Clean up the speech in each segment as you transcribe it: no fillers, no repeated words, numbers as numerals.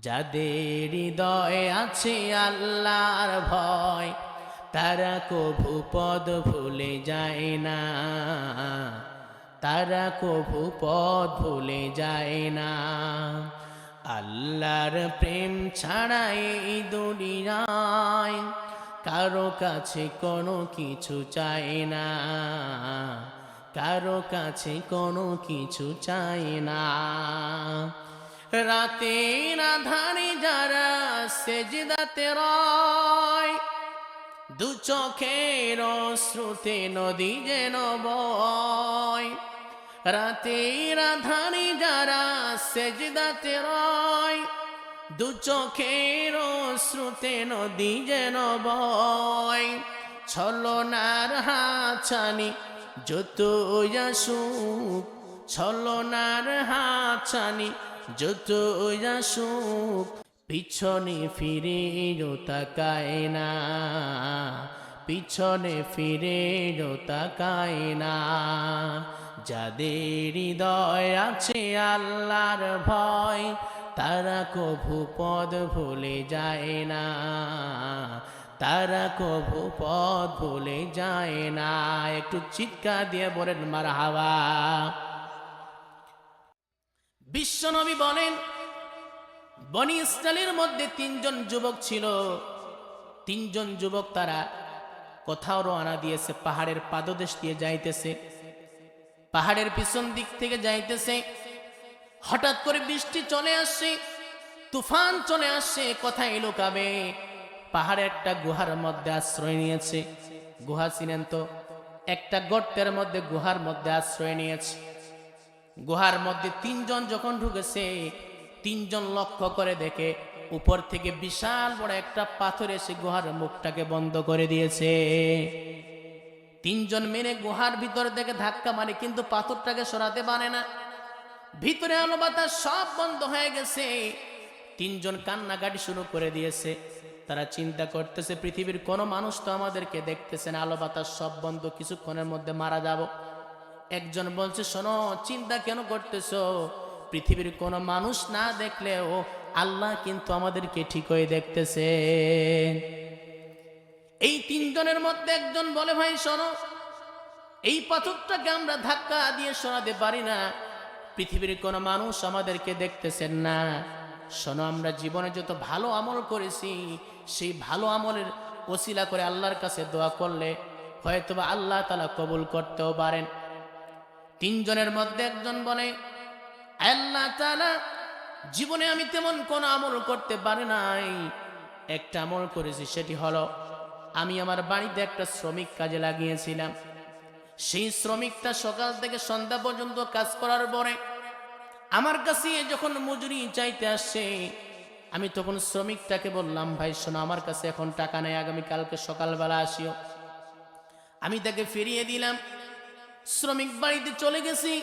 যাদের হৃদয়ে আছে আল্লাহর ভয়, তারা কভু পদ ভুলে যায় না, তারা কভু পদ ভুলে যায় না। আল্লাহর প্রেম ছাড়া এই দুনিয়ায় কারো কাছে কোনো কিছু চায় না, কারো কাছে কোনো কিছু চায় না। রাতের আধারে যারা সেজদাতে রয়, দু চোখের অশ্রুতে নদী যেন বয়। রাতের আধারে যারা সেজদাতে রয়, দু চোখের অশ্রুতে নদী যেন বয়। ছলনার হাতছানি যতই আসুক, ছলনার হাতছানি যতই আসুক, পিছনে ফিরেও তাকায় না, পিছনে ফিরেও তাকায় না। যাদের হৃদয় আছে আল্লাহর ভয়, তারা কভু পদ ভুলে যায় না, তারা কভু পদ ভুলে যায় না। একটু চিৎকার দিয়ে বলেন মারহাবা। বিশ্বনবী বলেন, বনি ইসরাইলের মধ্যে তিনজন যুবক ছিল। তিনজন যুবক তারা কোথাও রওনা দিয়েছে, পাহাড়ের পাদদেশ দিয়ে যাইতেছে। পাহাড়ের পিছন দিক থেকে যাইতেছে, হঠাৎ করে বৃষ্টি চলে আসছে, তুফান চলে আসছে। কোথায় লুকাবে? পাহাড়ে একটা গুহার মধ্যে আশ্রয় নিয়েছে। গুহা চিনেন তো? একটা গর্তের মধ্যে, গুহার মধ্যে আশ্রয় নিয়েছে। গুহার মধ্যে তিনজন যখন ঢুকেছে, তিনজন লক্ষ্য করে দেখে উপর থেকে বিশাল বড় একটা পাথর এসে গুহার মুখটাকে বন্ধ করে দিয়েছে। তিনজন মেনে গুহার ভিতর থেকে ধাক্কা মারে, কিন্তু পাথরটাকে সরাতে পারে না। ভিতরে আলো বাতাস সব বন্ধ হয়ে গেছে। তিনজন কান্নাকাটি শুরু করে দিয়েছে। তারা চিন্তা করতেছে, পৃথিবীর কোনো মানুষ তো আমাদেরকে দেখতেছে না, আলো বাতাস সব বন্ধ, কিছুক্ষণের মধ্যে মারা যাব। একজন বলছে, শোনো, চিন্তা কেন করতেছো? পৃথিবীর কোনো মানুষ না দেখলেও আল্লাহ কিন্তু আমাদেরকে ঠিকই দেখতেছে। এই তিনজনের মধ্যে একজন বলে, ভাই শোনো, এই পাথরটাকে আমরা ধাক্কা দিয়ে সরাতে পারি না, পৃথিবীর কোনো মানুষ আমাদেরকে দেখতেছেন না। শোনো, আমরা জীবনে যত ভালো আমল করেছি, সেই ভালো আমলের ওসিলা করে আল্লাহর কাছে দোয়া করলে হয়তোবা আল্লাহ তাআলা কবুল করতেও পারেন। তিনজনের মধ্যে একজন বলে, আল্লাহ তাআলা, জীবনে আমি তেমন কোনো আমল করতে পারি নাই, একটা আমল করেছি, সেটি হলো আমি আমার বাড়িতে একটা শ্রমিক কাজে লাগিয়েছিলাম। সেই শ্রমিকটা সকাল থেকে সন্ধ্যা পর্যন্ত কাজ করার পরে আমার কাছে যখন মজুরি চাইতে আসছে, আমি তখন শ্রমিকটাকে বললাম, ভাই শোনো, আমার কাছে এখন টাকা নেই, আগামীকালকে সকালবেলা আসিও। আমি তাকে ফিরিয়ে দিলাম। শ্রমিক বাড়িতে চলে গেছি,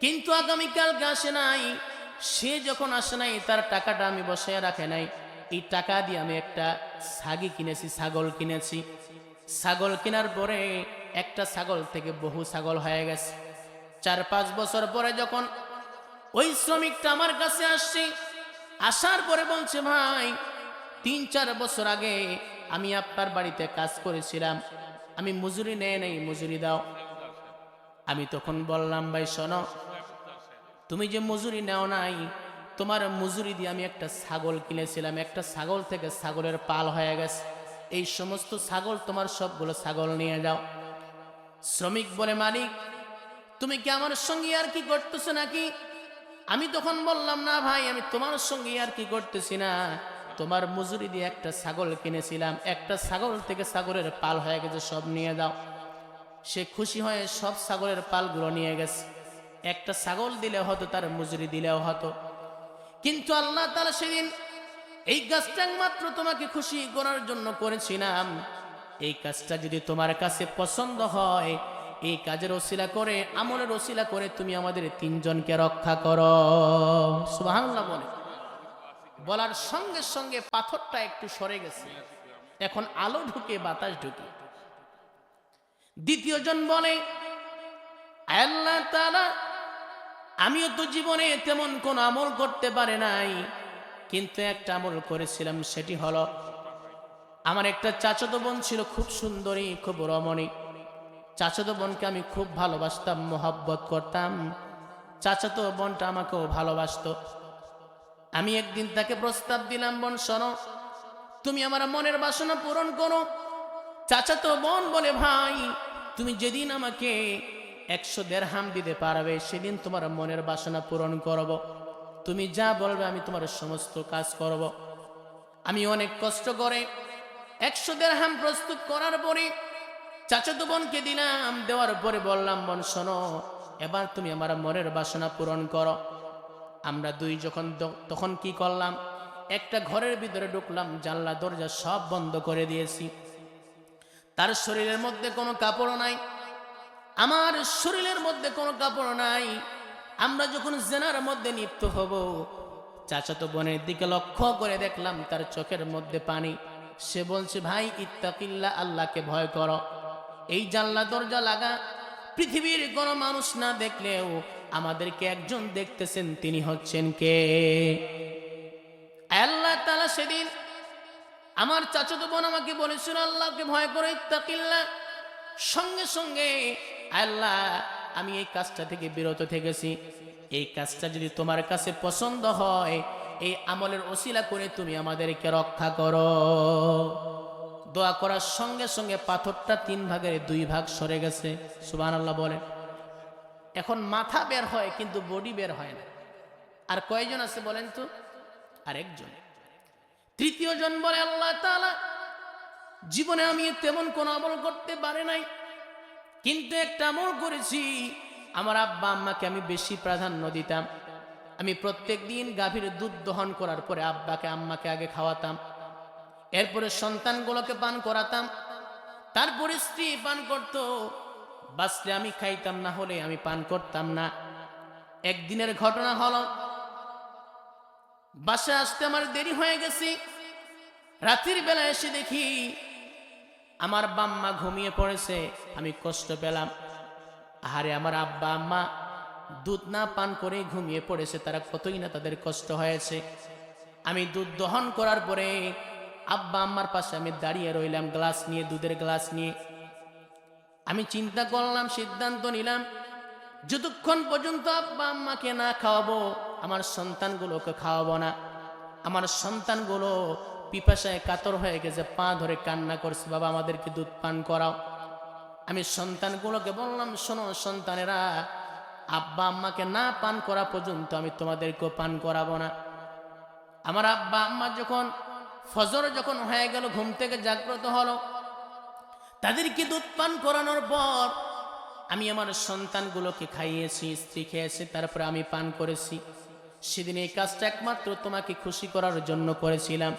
কিন্তু আগামীকালকে আসে নাই। সে যখন আসে নাই, তার টাকাটা আমি বসায় রাখে নাই। এই টাকা দিয়ে আমি একটা ছাগি কিনেছি, ছাগল কিনেছি। ছাগল কেনার পরে একটা ছাগল থেকে বহু ছাগল হয়ে গেছে। 4-5 বছর পরে যখন ওই শ্রমিকটা আমার কাছে আসছে, আসার পরে বলছে, ভাই 3-4 বছর আগে আমি আপনার বাড়িতে কাজ করেছিলাম, আমি মজুরি নেই নাই, মজুরি দাও। আমি তখন বললাম, ভাই শোনো, তুমি যে মজুরি নেও নাই, তোমার মজুরি দিয়ে আমি একটা ছাগল কিনেছিলাম, একটা ছাগল থেকে ছাগলের পাল হয়ে গেছে, এই সমস্ত ছাগল তোমার সবগুলো ছাগল নিয়ে যাও। শ্রমিক বলে, মালিক তুমি কি আমার সঙ্গে আর কি করতেছো নাকি? আমি তখন বললাম, না ভাই, আমি তোমার সঙ্গে আর কি করতেছি না, তোমার মজুরি দিয়ে একটা ছাগল কিনেছিলাম, একটা ছাগল থেকে ছাগলের পাল হয়ে গেছে, সব নিয়ে যাও। সে খুশি হয়ে সব ছাগলের পালগুলো নিয়ে গেছে। একটা ছাগল দিলে হতো, তার মজুরি দিলেও হতো, কিন্তু আল্লাহ তাআলা সেদিন এই কাজটা মাত্র তোমাকে খুশি করার জন্য করেছিলাম। এই কাজটা যদি তোমার কাছে পছন্দ হয়, এই কাজের ওসিলা করে, আমলের ওসিলা করে তুমি আমাদের তিনজনকে রক্ষা করো। সুবহানাল্লাহ বলে। বলার সঙ্গে সঙ্গে পাথরটা একটু সরে গেছে, এখন আলো ঢুকে, বাতাস ঢুকে। দ্বিতীয় জন বলে, আল্লাহ তাআলা, আমিও তো জীবনে তেমন কোন আমল করতে পারি নাই, কিন্তু একটা আমল করেছিলাম, সেটি হলো আমার একটা চাচাতো বোন ছিল, খুব সুন্দরী, খুব রমণী। চাচাতো বোনকে আমি খুব ভালোবাসতাম, মোহাব্বত করতাম। চাচাতো বোনটা আমাকেও ভালোবাসতো। আমি একদিন তাকে প্রস্তাব দিলাম, বোন শোনো, তুমি আমার মনের বাসনা পূরণ করো। চাচাতো বোন বলে, ভাই তুমি যেদিন আমাকে 100 দেরহাম দিতে পারবে সেদিন তোমার মনের বাসনা পূরণ করব। তুমি যা বলবে আমি তোমার সমস্ত কাজ করব। আমি অনেক কষ্ট করে 100 দেরহাম প্রস্তুত করার পরে চাচাতো বোনকে দিলাম। দেওয়ার পরে বললাম, বোন শোনো, এবার তুমি আমার মনের বাসনা পূরণ করো। আমরা দুই তখন কি করলাম, একটা ঘরের ভিতরে ঢুকলাম, জানলা দরজা সব বন্ধ করে দিয়েছি। তার শরীরের মধ্যে কোনো কাপড় নাই, আমার শরীরের মধ্যে কোনো কাপড় নাই। আমরা যখন জেনার মধ্যে লিপ্ত হব, চাচাতো বোনের দিকে লক্ষ্য করে দেখলাম তার চোখের মধ্যে পানি। সে বলছে, ভাই ইত্তাকিল্লাহ, আল্লাহকে ভয় করো। এই জানলা দরজা লাগা, পৃথিবীর কোনো মানুষ না দেখলেও আমাদেরকে একজন দেখতেছেন, তিনি হচ্ছেন কে? আল্লাহ তাআলা। সেদিন আমার চাচাতো বোন আমাকে বলেছিল, আল্লাহকে ভয় করে, ইত্তাকিল্লাহ। সঙ্গে সঙ্গে আল্লাহ, আমি এই কাজটা থেকে বিরত থেকেছি। এই কাজটা যদি তোমার কাছে পছন্দ হয়, এই আমলের ওসিলা করে তুমি আমাদেরকে রক্ষা করো। দোয়া করার সঙ্গে সঙ্গে পাথরটা 3 ভাগের 2 ভাগ সরে গেছে। সুবহানাল্লাহ বলে। এখন মাথা বের হয় কিন্তু বডি বের হয় না। আর কয়জন আছে বলেন তো? আরেকজন। তৃতীয় জন বলে, আল্লাহ তাআলা, জীবনে আমি তেমন কোন আমল করতে পারি নাই, কিন্তু একটা আমল করেছি। আমার আব্বা আম্মাকে আমি বেশি প্রাধান্য দিতাম। আমি প্রত্যেক দিন গাভীর দুধ দহন করার পরে আব্বাকে আম্মাকে আগে খাওয়াতাম, এরপরে সন্তানগুলোকে পান করাতাম, তারপরে স্ত্রী পান করত। বাঁচলে আমি খাইতাম, না হলে আমি পান করতাম না। একদিনের ঘটনা হলো, বাসায় আসতে আমার দেরি হয়ে গেছে। রাতের বেলা এসে দেখি আমার বাম্মা ঘুমিয়ে পড়েছে। আমি কষ্ট পেলাম, আহারে আমার আব্বা আম্মা দুধ না পান করে ঘুমিয়ে পড়েছে, তারা কতই না তাদের কষ্ট হয়েছে। আমি দুধ দহন করার পরে আব্বা আম্মার পাশে আমি দাঁড়িয়ে রইলাম, গ্লাস নিয়ে, দুধের গ্লাস নিয়ে। আমি চিন্তা করলাম, সিদ্ধান্ত নিলাম, যতক্ষণ পর্যন্ত আব্বা আম্মাকে না খাওয়াবো, আমার সন্তানগুলোকে খাওয়াবো না। আমার সন্তানগুলো পিপাসায় কাতর হয়ে গেছে, পা ধরে কান্না করছে, বাবা আমাদেরকে দুধ পান করাও। আমি সন্তানগুলোকে বললাম, শোনো সন্তানেরা, আব্বা আম্মাকে না পান করা পর্যন্ত আমি তোমাদেরকেও পান করাবো না। আমার আব্বা আম্মা যখন ফজর যখন হয়ে গেল, ঘুম থেকে জাগ্রত হলো, তাদেরকে দুধ পান করানোর পর আমি আমার সন্তানগুলোকে খাইয়েছি, স্ত্রী খেয়েছে, তারপরে আমি পান করেছি। সেদিন এই কাজটা একমাত্র তোমাকে খুশি করার জন্য করেছিলাম।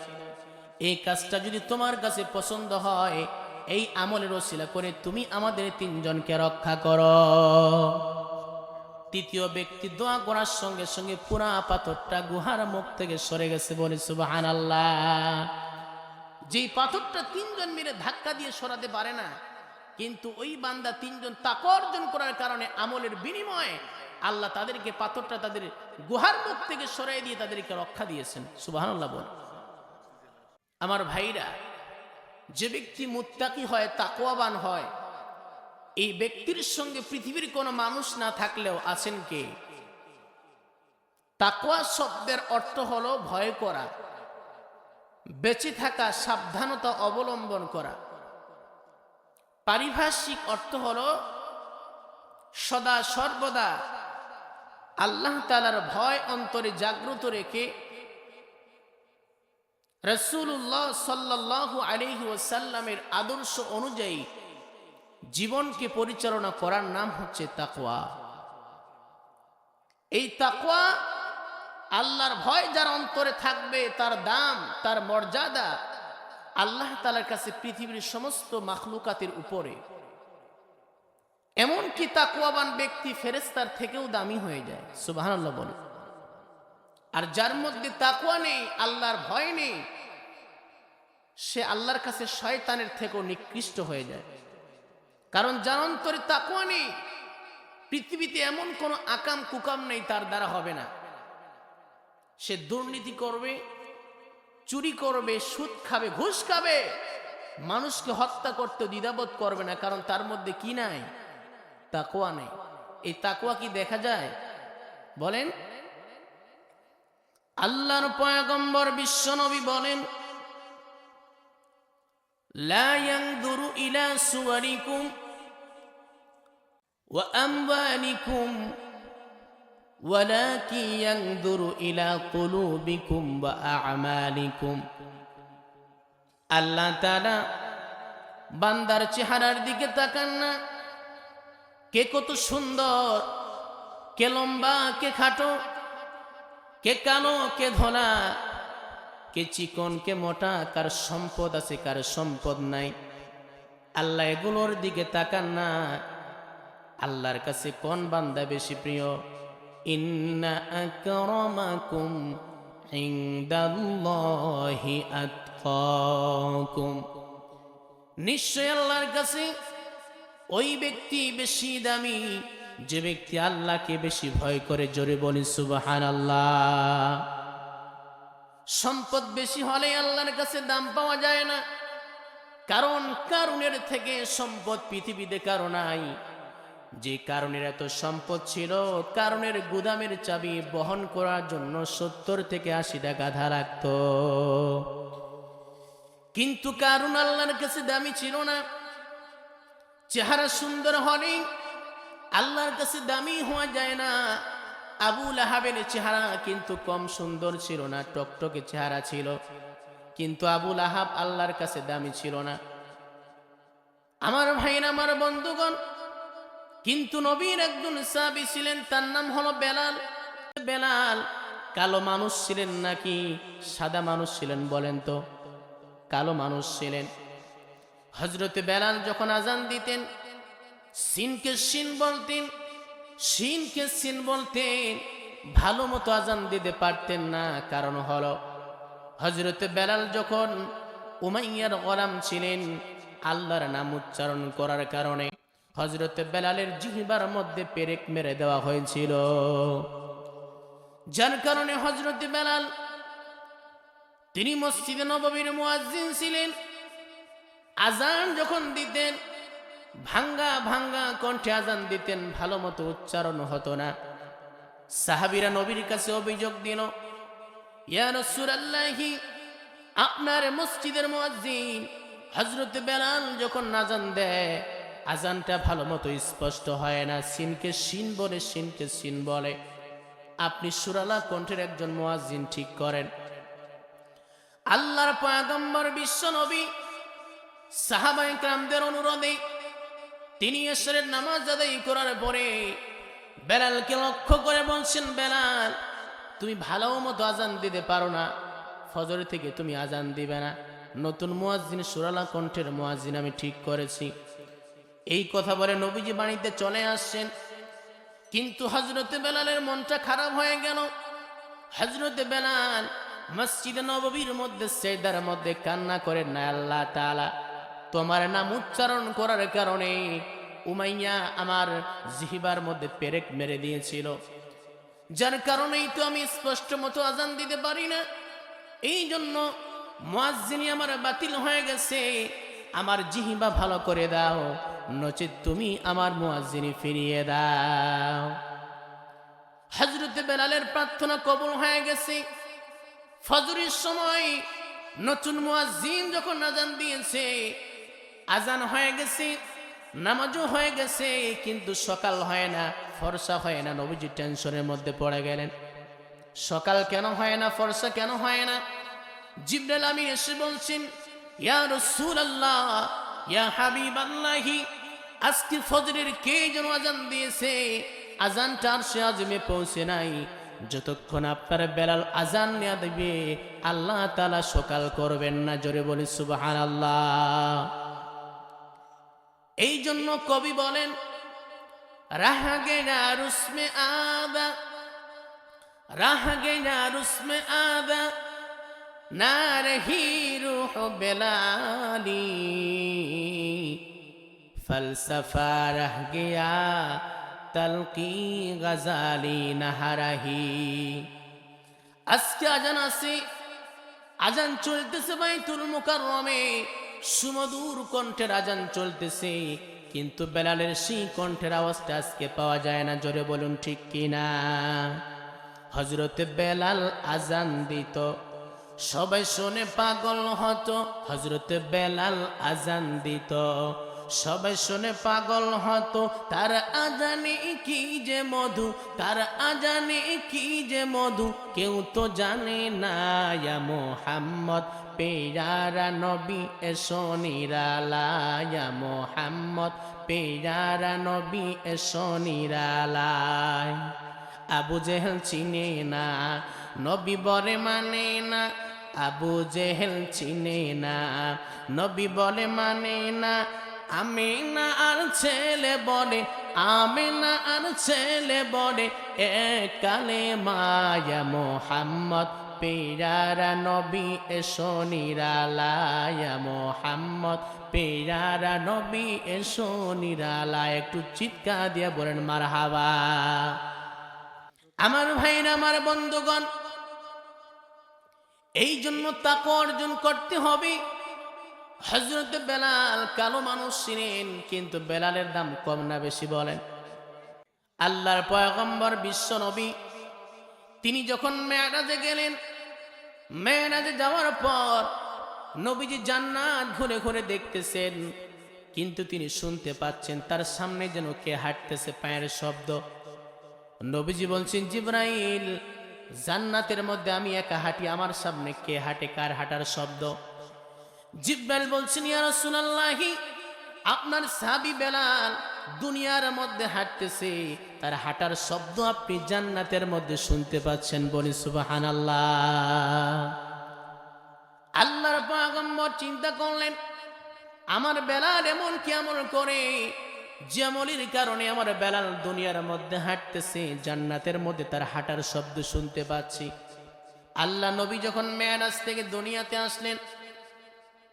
এই কাজটা যদি তোমার কাছে পছন্দ হয়, এই আমলের ওসিলা করে তুমি আমাদের 3 জনকে রক্ষা করো। তৃতীয় ব্যক্তি দোয়া করার সঙ্গে সঙ্গে পুরা পাথরটা গুহার মুখ থেকে সরে গেছে, বলে সুবহানাল্লাহ। যেই পাথরটা 3 জন মিলে ধাক্কা দিয়ে সরাতে পারে না, কিন্তু ওই বান্দা 3 জন তাকওয়া অর্জন করার কারণে আমলের বিনিময়ে আল্লাহ তাদেরকে পাথরটা তাদের গুহার মুখ থেকে সরিয়ে দিয়ে তাদেরকে রক্ষা দিয়েছেন। সুবহানাল্লাহ বল। আমার ভাইরা, যে ব্যক্তি মুত্তাকি হয়, তাকওয়াবান হয়, এই ব্যক্তির সঙ্গে পৃথিবীর কোনো মানুষ না থাকলেও আছেন কে? তাকওয়া শব্দের অর্থ হলো ভয় করা, বেঁচে থাকা, সাবধানতা অবলম্বন করা। পারিভাষিক অর্থ হলো সদা সর্বদা আল্লাহ তাআলার ভয় অন্তরে জাগ্রত রেখে রাসূলুল্লাহ সাল্লাল্লাহু আলাইহি ওয়াসাল্লামের আদর্শ অনুযায়ী জীবনকে পরিচালনা করার নাম হচ্ছে তাকওয়া। এই তাকওয়া, আল্লাহর ভয় যার অন্তরে থাকবে, তার দাম, তার মর্যাদা আল্লাহ তাআলার কাছে পৃথিবীর সমস্ত মাখলুকাতের উপরে। এমনকি তাকওয়াবান ব্যক্তি ফেরেশতার থেকেও দামি হয়ে যায়। সুবহানাল্লাহ বলে। আর যার মধ্যে তাকওয়া নেই, আল্লাহর ভয় নেই, সে আল্লাহর কাছে শয়তানের থেকেও নিকৃষ্ট হয়ে যায়। কারণ যার অন্তরে তাকওয়া নেই, পৃথিবীতে এমন কোনো আকাম কুকাম নেই তার দ্বারা হবে না। সে দুর্নীতি করবে, চুরি করবে, সুদ খাবে, ঘুষ খাবে, মানুষকে হত্যা করতে দ্বিধাবোধ করবে না, কারণ তার মধ্যে কি নাই? তাকওয়া নেই। এই তাকওয়া কি দেখা যায়? বলেন। আল্লাহর পয়গম্বর বিশ্বনবী বলেন, লা ইয়ানজুরু ইলা সুওয়ারিকুম ওয়া আমওয়ালিকুম ওয়ালাকিন ইয়ানজুরু ইলা কুলুবিকুম ওয়া আ'মালিকুম। আল্লাহ তাআলা বান্দার চেহারার দিকে তাকান না, কে কত সুন্দর, কে লম্বা, কে খাটো, কে কালো, কে ধলা, কে চিকন, কে মোটা, কার সম্পদ আছে, কার সম্পদ নাই, আল্লাহ এগুলোর দিকে তাকান না। আল্লাহর কাছে কোন বান্দা বেশি প্রিয়? ইন্না আকরামাকুম ইনদাল্লাহি আতকাকুম। নিশ্চয় আল্লাহর কাছে ওই ব্যক্তি বেশি দামি যে ব্যক্তি আল্লাহকে বেশি ভয় করে। জোরে বলি সুবহানাল্লাহ। সম্পদ বেশি হলে আল্লাহর কাছে দাম পাওয়া যায় না, কারণ কারুনের থেকে সম্পদ পৃথিবীতে কারো নাই। যে কারণের এত সম্পদ ছিল, কারণের গুদামের চাবি বহন করার জন্য 70 থেকে 80 টাকা ধার রাখত। কিন্তু কারণ আল্লাহর কাছে দামি ছিল না। চেহারা সুন্দর হলে আল্লাহর কাছে দামি হওয়া যায় না। আবু লাহাবের চেহারা কিন্তু কম সুন্দর ছিল না, টকটকে চেহারা ছিল, কিন্তু আবু লাহাব আল্লাহর কাছে দামি ছিল না। আমার ভাইরা, আমার বন্ধুগণ, কিন্তু নবীর একজন সাহাবী ছিলেন, তার নাম হলো বেলাল। বেলাল কালো মানুষ ছিলেন নাকি সাদা মানুষ ছিলেন বলেন তো? কালো মানুষ ছিলেন। হযরতে বেলাল যখন আজান দিতেন, সিনকে সিন বলতেন, সিনকে সিন বলতেন, ভালো মতো আজান দিতে পারতেন না। কারণ হলো হযরতে বেলাল যখন উমাইয়ার গোলাম ছিলেন, আল্লাহর নাম উচ্চারণ করার কারণে হযরতে বেলালের জিহ্বার মধ্যে পেরেক মেরে দেওয়া হয়েছিল। যার কারণে হযরতে বেলাল তিনি মসজিদে নববীর মুয়াজ্জিন ছিলেন। আজান যখন দিতেন, ভাঙ্গা ভাঙ্গা কণ্ঠে আজান দিতেন, ভালো মতো উচ্চারণ হতো না। সাহাবীরা নবীর কাছে অভিযোগ দিল, ইয়া রাসূলুল্লাহি, আপনার মসজিদের মুয়াজ্জিন হযরত বেলাল যখন আজান দেয়, আজানটা ভালো মতো স্পষ্ট হয় না, সিনকে সিন বলে, সিনকে সিন বলে। আপনি সুরালা কণ্ঠের একজন মুয়াজ্জিন ঠিক করেন। আল্লাহর পয়গম্বর বিশ্ব নবী সাহাবায়ে কেরামদের অনুরোধে তিনি এশারের নামাজ আদায় করার পরে বেলালকে লক্ষ্য করে বলছেন, বেলাল, তুমি ভালো মতো আজান দিতে পারো না, ফজর থেকে তুমি আজান দিবে না। নতুন মুয়াজ্জিন, সুরালা কণ্ঠের মুয়াজ্জিন আমি ঠিক করেছি। এই কথা বলে নবীজি বাড়িতে চলে আসছেন। কিন্তু হযরতে বেলালের মনটা খারাপ হয়ে গেল। হযরতে বেলাল মসজিদে নববীর মধ্যে সেজদার মধ্যে কান্না করেন, না আল্লাহ তাআলা, তোমার নাম উচ্চারণ করার কারণে উমাইয়া আমার জিহ্বার মধ্যে পেরেক মেরে দিয়েছিল, যার কারণেই তো আমি স্পষ্ট মতো আজান দিতে পারি না। এই জন্য মুয়াজ্জিনি আমার বাতিল হয়ে গেছে, আমার জিহ্বা ভালো করে দাও, নচেত তুমি আমার মুয়াজ্জিনি ফিরিয়ে দাও। হযরতে বেলালের প্রার্থনা কবুল হয়ে গেছে। ফজরের সময় নতুন মুয়াজ্জিন যখন আজান দিয়েছে, আজান হয়ে গেছে, নামাজও হয়ে গেছে, কিন্তু সকাল হয় না, ফরসা হয় না। নবীজি টেনশনের মধ্যে পড়ে গেলেন, সকাল কেন হয় না, ফরসা কেন হয় না? জিবরাইল আমিন এসে বলছেন, ইয়া রাসূলুল্লাহ, ইয়া হাবিবাল্লাহি, আজকে ফজরের কে যেন আজান দিয়েছে, আজানটা আরশে আযমে পৌঁছে নাই। যতক্ষণ আপনার বেলাল আজান না দিবে, আল্লাহ তাআলা সকাল করবেন না। জোরে বলি সুবহানাল্লাহ। এই জন্য কবি বলেন, রাহ গয়া রুসমে আদা, রাহ গয়া রুসমে আদা, না রহি রূহ বেলালি, ফলসফা রহ গয়া তলকি গজালি নাহারাহি। আজকে আজান আছে, আজান চলতেছে বাইতুল মুকাররমে, সুমধুর কণ্ঠের আজান চলতেছে, কিন্তু বেলালের সেই কণ্ঠের আওয়াজটা আজকে পাওয়া যায় না। জোরে বলুন ঠিক কিনা? হযরতে বেলাল আজান দিত, সবাই শুনে পাগল হতো। হযরতে বেলাল আজান দিত, সবাই শুনে পাগল হতো। তার আজানে কি যে মধু, তার আজানে কি যে মধু, কেউ তো জানে না। ইয়া মুহাম্মদ পেয়ারা নবী এসো নিরালায়, ইয়া মুহাম্মদ পেয়ারা নবী এসো নিরালায়। আবু জেহেল চিনে না, নবী বলে মানে না। আবু জেহেল চিনে না, নবী বলে মানে না। আমিনা আর ছেলে বলে, আমিনা আর ছেলে বলে, কালে মায়া মুহাম্মদ পেয়ারা নবী এসো নিরালায়, মুহাম্মদ পেয়ারা নবী এসো নিরালায়। একটু চিৎকার দিয়ে বলেন মারহাবা। আমার ভাইরা, আমার বন্ধুগণ, এই জন্য তাকওয়া অর্জন করতে হবে। হযরত বেলাল কালো মানুষ ছিলেন, কিন্তু বেলালের দাম কম না বেশি বলেন? আল্লাহর পয়গম্বর বিশ্ব নবী তিনি যখন মেরাজে গেলেন, মেরাজে যাওয়ার পর নবীজি জান্নাত ঘুরে ঘুরে দেখতেছেন, কিন্তু তিনি শুনতে পাচ্ছেন তার সামনে যেন কে হাঁটতেছে, পায়ের শব্দ। নবীজি বলছেন, জিবরাইল, জান্নাতের মধ্যে আমি একা হাঁটি, আমার সামনে কে হাঁটে, কার হাঁটার শব্দ? জিবরাইল বলছেন, ইয়া রাসূলুল্লাহ, আপনার সাহাবী বেলাল দুনিয়ার মধ্যে হাঁটতেছে, তার হাঁটার শব্দ আপনি জান্নাতের মধ্যে শুনতে পাচ্ছেন। বলি সুবহানাল্লাহ। আল্লাহর পয়গম্বর চিন্তা করলেন, আমার বেলাল এমন কি আমল করে, যে আমলের কারণে আমার বেলাল দুনিয়ার মধ্যে হাঁটতেছে, জান্নাতের মধ্যে তার হাঁটার শব্দ শুনতে পাচ্ছি। আল্লাহ নবী যখন মেরাজ থেকে দুনিয়াতে আসলেন,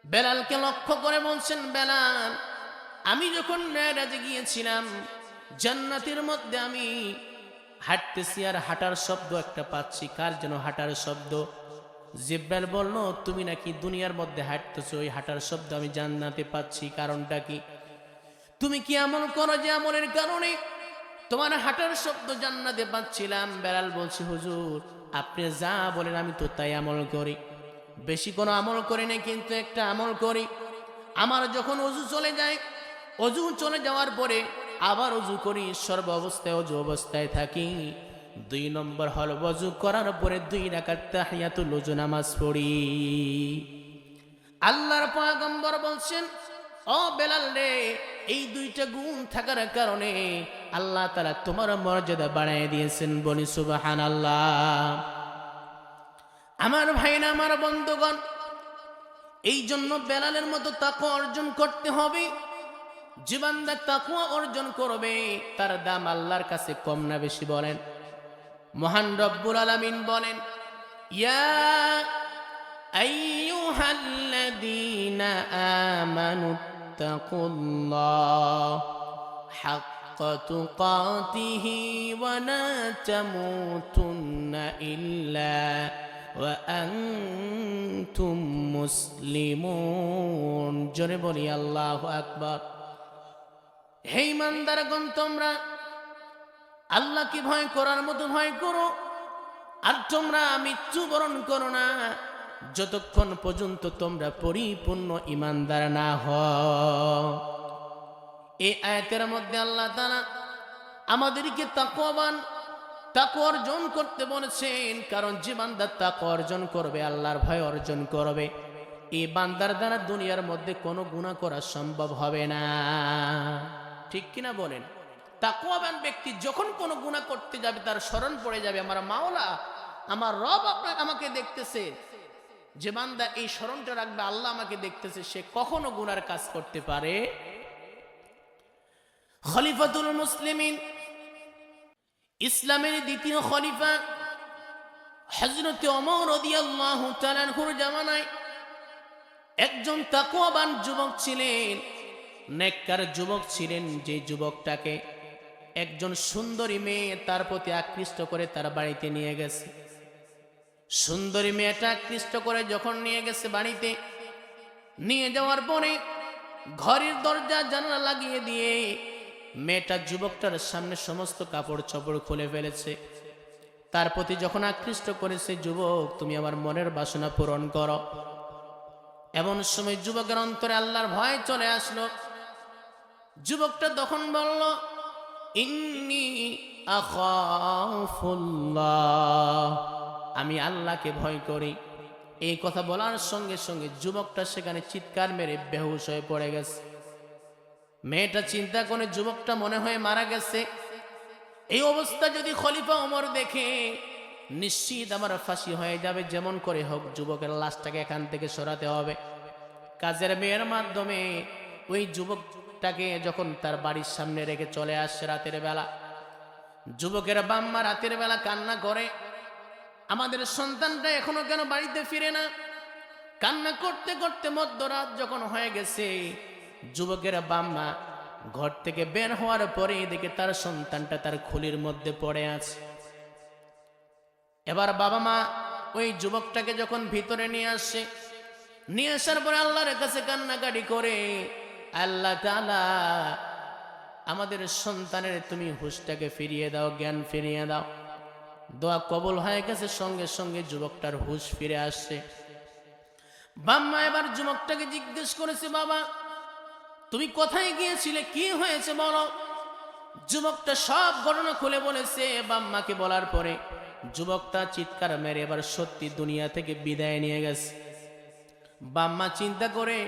বেলালকে লক্ষ্য করে বলছেন, বেলাল, আমি যখন মেরাজে গিয়েছিলাম, জান্নাতের মধ্যে আমি হাঁটতেছি আর হাঁটার শব্দ একটা পাচ্ছি। কার যেন হাঁটার শব্দ? জিবরাইল বলল, তুমি নাকি দুনিয়ার মধ্যে হাঁটতেছো, ওই হাঁটার শব্দ আমি জান্নাতে পাচ্ছি। কারণটা কি? তুমি কি আমল করো যে আমলের কারণে তোমার হাঁটার শব্দ জান্নাতে পাচ্ছিলাম? বেলাল বলছি, হুজুর, আপনি যা বলেন আমি তো তাই আমল করি। বেশি কোনো আমল করি না, কিন্তু একটা আমল করি। আমার যখন অজু চলে যায়, অজু চলে যাওয়ার পরে আবার অজু করি, সর্ব অবস্থায় অজু অবস্থায় থাকি। 2 নম্বর হল অজু করার পরে 2 রাকাত তাহিয়াতুল ওযু নামাজ পড়ি। আল্লাহর পয়গম্বর বলছেন, ও বেলাল রে, এই 2টা গুণ থাকার কারণে আল্লাহ তাআলা তোমার মর্যাদা বাড়ায় দিয়েছেন। বলি সুবহানাল্লাহ। আমার ভাইরা, আমার বন্ধুগণ, এই জন্য বেলালের মতো তাকওয়া অর্জন করতে হবে। যে বান্দা তাকওয়া অর্জন করবে, তার দাম আল্লাহর কাছে কম না বেশি বলেন? মহান রব্বুল আলামিন বলেন, ইয়া আইয়ুহাল্লাযীনা আমানুত্তাকুল্লাহ হাক্কা তুকাতিহি ওয়া লা তামুতুন্না ইল্লা ওয়া আনতুম মুসলিমুন। জোরে বলি আল্লাহু আকবার। হে ইমানদারগণ, তোমরা আল্লাহকে ভয় করার মতো ভয় করো, আর তোমরা মৃত্যুবরণ করো না যতক্ষণ পর্যন্ত তোমরা পরিপূর্ণ ইমানদার না হও। এই আয়াতের মধ্যে আল্লাহ তাআলা আমাদেরকে তাকওয়াবান, তাকওয়া অর্জন করতে বলেছেন। কারণ যে বান্দা তাকওয়া অর্জন করবে, আল্লাহর ভয় অর্জন করবে, এই বান্দার দ্বারা দুনিয়ার মধ্যে কোনো গুনাহ করা সম্ভব হবে না। ঠিক কিনা বলেন? তাকওয়াবান ব্যক্তি যখন কোনো গুনাহ করতে যাবে, তার স্মরণ পড়ে যাবে, আমার মাওলা, আমার রব আমাকে দেখতেছে। যে বান্দা এই স্মরণটা রাখবে, আল্লাহ আমাকে দেখতেছে, সে কখনো গুনার কাজ করতে পারে। খলিফাতুল মুসলিমিন, ইসলামের দ্বিতীয় খলিফা হযরত ওমর রাদিয়াল্লাহু তাআলা আনহুর জামানায় একজন তাকওয়াবান যুবক ছিলেন, নেককার যুবক ছিলেন। যে যুবকটাকে একজন সুন্দরী মেয়ে তার প্রতি আকৃষ্ট করে তার বাড়িতে নিয়ে গেছে। সুন্দরী মেয়েটা আকৃষ্ট করে যখন নিয়ে গেছে বাড়িতে, নিয়ে যাওয়ার পরে ঘরের দরজা জানালা লাগিয়ে দিয়ে মেয়েটা যুবকটার সামনে সমস্ত কাপড় চোপড় খুলে ফেলেছে। তার প্রতি যখন আকৃষ্ট করেছে, যুবক তুমি আমার মনের বাসনা পূরণ করো। এমন সময় যুবকের অন্তরে আল্লাহর ভয় চলে আসলো। যুবকটা তখন বলল, ইন্নী আখাফুল্লাহ, আমি আল্লাহকে ভয় করি। এই কথা বলার সঙ্গে সঙ্গে যুবকটা সেখানে চিৎকার মেরে বেহুশ হয়ে পড়ে গেছে। মেয়েটা চিন্তা করে যুবকটা মনে হয় মারা গেছে। এই অবস্থা যদি খলিফা ওমর দেখে, নিশ্চিত আমার ফাঁসি হয়ে যাবে। যেমন করে হোক যুবকের লাশটাকে এখান থেকে সরাতে হবে। কাজের মেয়ের মাধ্যমে ওই যুবকটাকে যখন তার বাড়ির সামনে রেখে চলে আসছে রাতের বেলা, যুবকের বাম্মা রাতের বেলা কান্না করে, আমাদের সন্তানটা এখনো কেন বাড়িতে ফিরে না। কান্না করতে করতে মধ্যরাত যখন হয়ে গেছে, যুবকের বাম্মা ঘর থেকে বের হওয়ার পরে দেখে তার সন্তানটা তার খুলির মধ্যে পড়ে আছে। এবার বাবা মা ওই যুবকটাকে যখন ভিতরে নিয়ে আসে, নিয়ে আসার পরে আল্লাহর কাছে কান্নাকাটি করে, আল্লাহ তাআলা আমাদের সন্তানের তুমি হুঁশটাকে ফিরিয়ে দাও, জ্ঞান ফিরিয়ে দাও। দোয়া কবুল হয়ে গেছে। সঙ্গে সঙ্গে যুবকটার হুঁশ ফিরে আসছে। বাম্মা এবার যুবকটাকে জিজ্ঞেস করেছে, বাবা তুমি কোথায় গিয়েছিলে, কি হয়েছে বলো। যুবকটা সব ঘটনা খুলে বলেছে। বাম্মাকে বলার পরে যুবকটা চিৎকার মেরে এবার সত্যি দুনিয়া থেকে বিদায় নিয়ে গেছে। বাম্মা চিন্তা করে,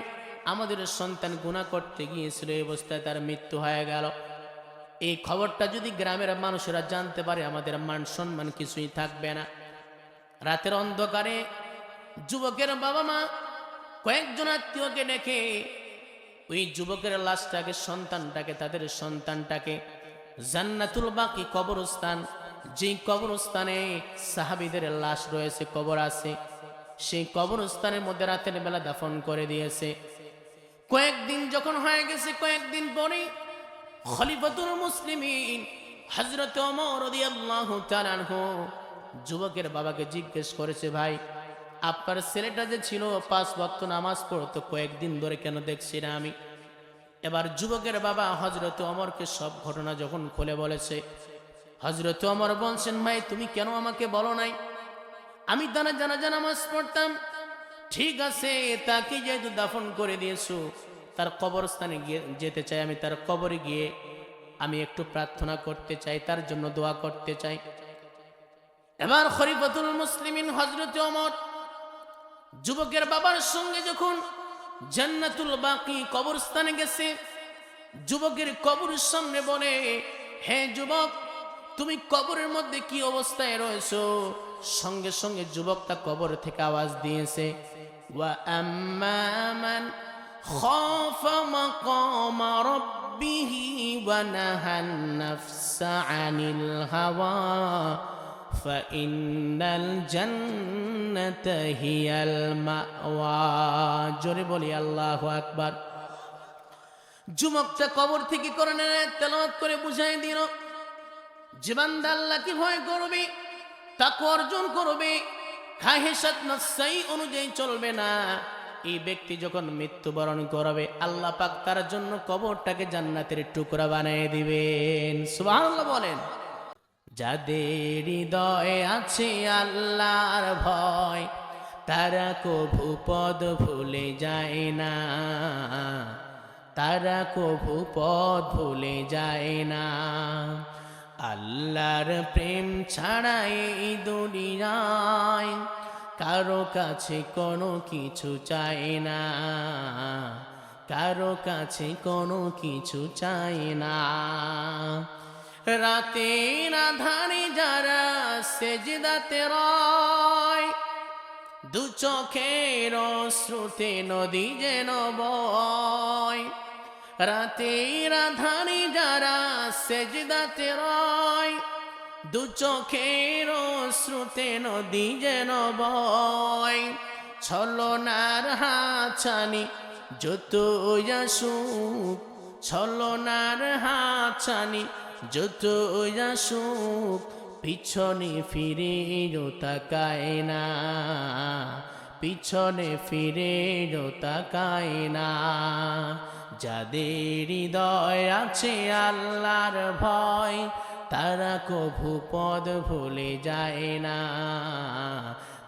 আমাদের সন্তান গুনাহ করতে গিয়েছিল, এই অবস্থায় তার মৃত্যু হয়ে গেল। এই খবরটা যদি গ্রামের মানুষেরা জানতে পারে, আমাদের মান সম্মান কিছুই থাকবে না। রাতের অন্ধকারে যুবকের বাবা মা কয়েকজন আত্মীয়কে ডেকে ওই যুবকের লাশটাকে, সন্তানটাকে, তাদের সন্তানটাকে জান্নাতুল বাকি কবরস্থান, যেই কবরস্থানে সাহাবীদের লাশ রয়েছে, কবর আছে, সেই কবরস্থানের মধ্যে রাতের বেলা দাফন করে দিয়েছে। কয়েকদিন যখন হয়ে গেছে, কয়েকদিন পরে খলিফাতুল মুসলিমিন হযরত ওমর রাদিয়াল্লাহু তাআলা আনহু যুবকের বাবাকে জিজ্ঞেস করেছে, ভাই আপনার ছেলেটা যে ছিল 5 ওয়াক্ত নামাজ পড়তো, কয়েকদিন ধরে কেন দেখছি না আমি। এবার যুবকের বাবা হযরত ওমরকে সব ঘটনা যখন খুলে বলেছে, হযরত ওমর বলছেন, ভাই তুমি কেন আমাকে বলো নাই, আমি তারা জানাজা নামাজ পড়তাম। ঠিক আছে, তাকে যেহেতু দাফন করে দিয়েছো, তার কবরস্থানে গিয়ে যেতে চাই, আমি তার কবরে গিয়ে আমি একটু প্রার্থনা করতে চাই, তার জন্য দোয়া করতে চাই। এবার খলিফাতুল মুসলিমিন হযরত ওমর যুবকের বাবার সঙ্গে যখন জান্নাতুল বাকি কবরস্থানে গেছে, যুবকের কবরের সামনে বলে, হে যুবক তুমি কবরের মধ্যে কি অবস্থায় রয়েছো। সঙ্গে সঙ্গে যুবকটা কবর থেকে আওয়াজ দিয়েছে, ওয়া আম্মা মান খাফা মাকামা রাব্বিহি ওয়া নাহান নাফসা আনিল হাওয়া ফাইন্নাল জান্নাতা হিয়াল মাওয়া। জোরে বলি আল্লাহু আকবার। যুবকটা কবর থেকে কোরআনের আয়াত তেলাওয়াত করে বুঝাই দিল, যে বান্দা আল্লাহকে ভয় করবে, তাকওয়া অর্জন করবে, খাহেসাত নফসাই অনুযায়ী চলবে না, এই ব্যক্তি যখন মৃত্যুবরণ করবে, আল্লাহ পাক তার জন্য কবরটাকে জান্নাতের টুকরা বানিয়ে দিবেন। সুবহানাল্লাহ বলেন। যাদের হৃদয়ে আছে আল্লাহর ভয়, তারা কভু পদ ভুলে যায় না, তারা কভু পদ ভুলে যায় না। আল্লাহর প্রেম ছাড়া এই দুনিয়ায় কারো কাছে কোনো কিছু চায় না, কারো কাছে কোনো কিছু চায় না। রাতের আধারে যারা সেজদাতে রয়, দু চোখের অশ্রুতে নদী যেন বয়। রাতের আধারে যারা সেজদাতে রয়, দু চোখের অশ্রুতে নদী যেন বয়। ছলনার হাতছানি যতই আসুক, ছলনার হাতছানি যতই আসুক, পিছনে ফিরেও তাকায় না, পিছনে ফিরেও তাকায় না। যাদের হৃদয় আছে আল্লাহর ভয়, তারা কভু পদ ভুলে যায় না,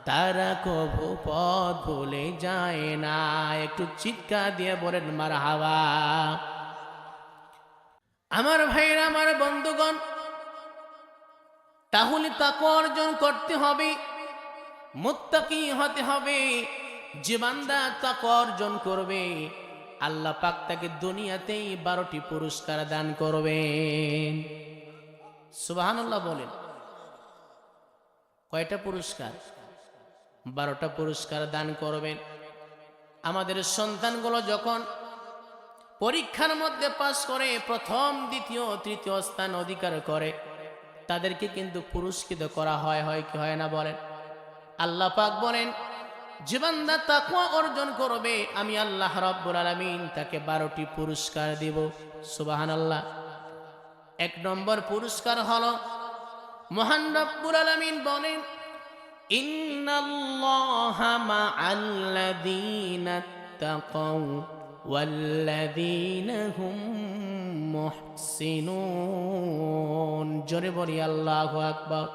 তারা কভু পদ ভুলে যায় না। একটু চিৎকার দিয়ে বলেন মারহাবা। আমার ভাইরা, আমার বন্ধুগণ, তাহলে তাকওয়া অর্জন করতে হবে, মুত্তাকি হতে হবে। যে বান্দা তাকওয়া অর্জন করবে, আল্লাহ পাক তাকে দুনিয়াতেই 12টি পুরস্কার দান করবেন। সুবহানাল্লাহ বলেন। কয়টা পুরস্কার? 12টা পুরস্কার দান করবেন। আমাদের সন্তানগুলো যখন পরীক্ষার মধ্যে পাস করে, প্রথম, দ্বিতীয়, তৃতীয় স্থান অধিকার করে, তাদেরকে কিন্তু পুরস্কৃত করা হয় কি হয় না বলেন? আল্লাহ পাক বলেন, যে বান্দা তাকওয়া অর্জন করবে, আমি আল্লাহ রাব্বুল আলামিন তাকে 12টি পুরস্কার দিব। সুবহানাল্লাহ। 1 নম্বর পুরস্কার হলো, মহান রব্বুল আলামিন বলেন, ইন্নাল্লাহা মা'আল্লাযীনা তাকাউ ওয়াল্লাযীনা হুম মুহসিনুন। জোরে বলি আল্লাহু আকবার।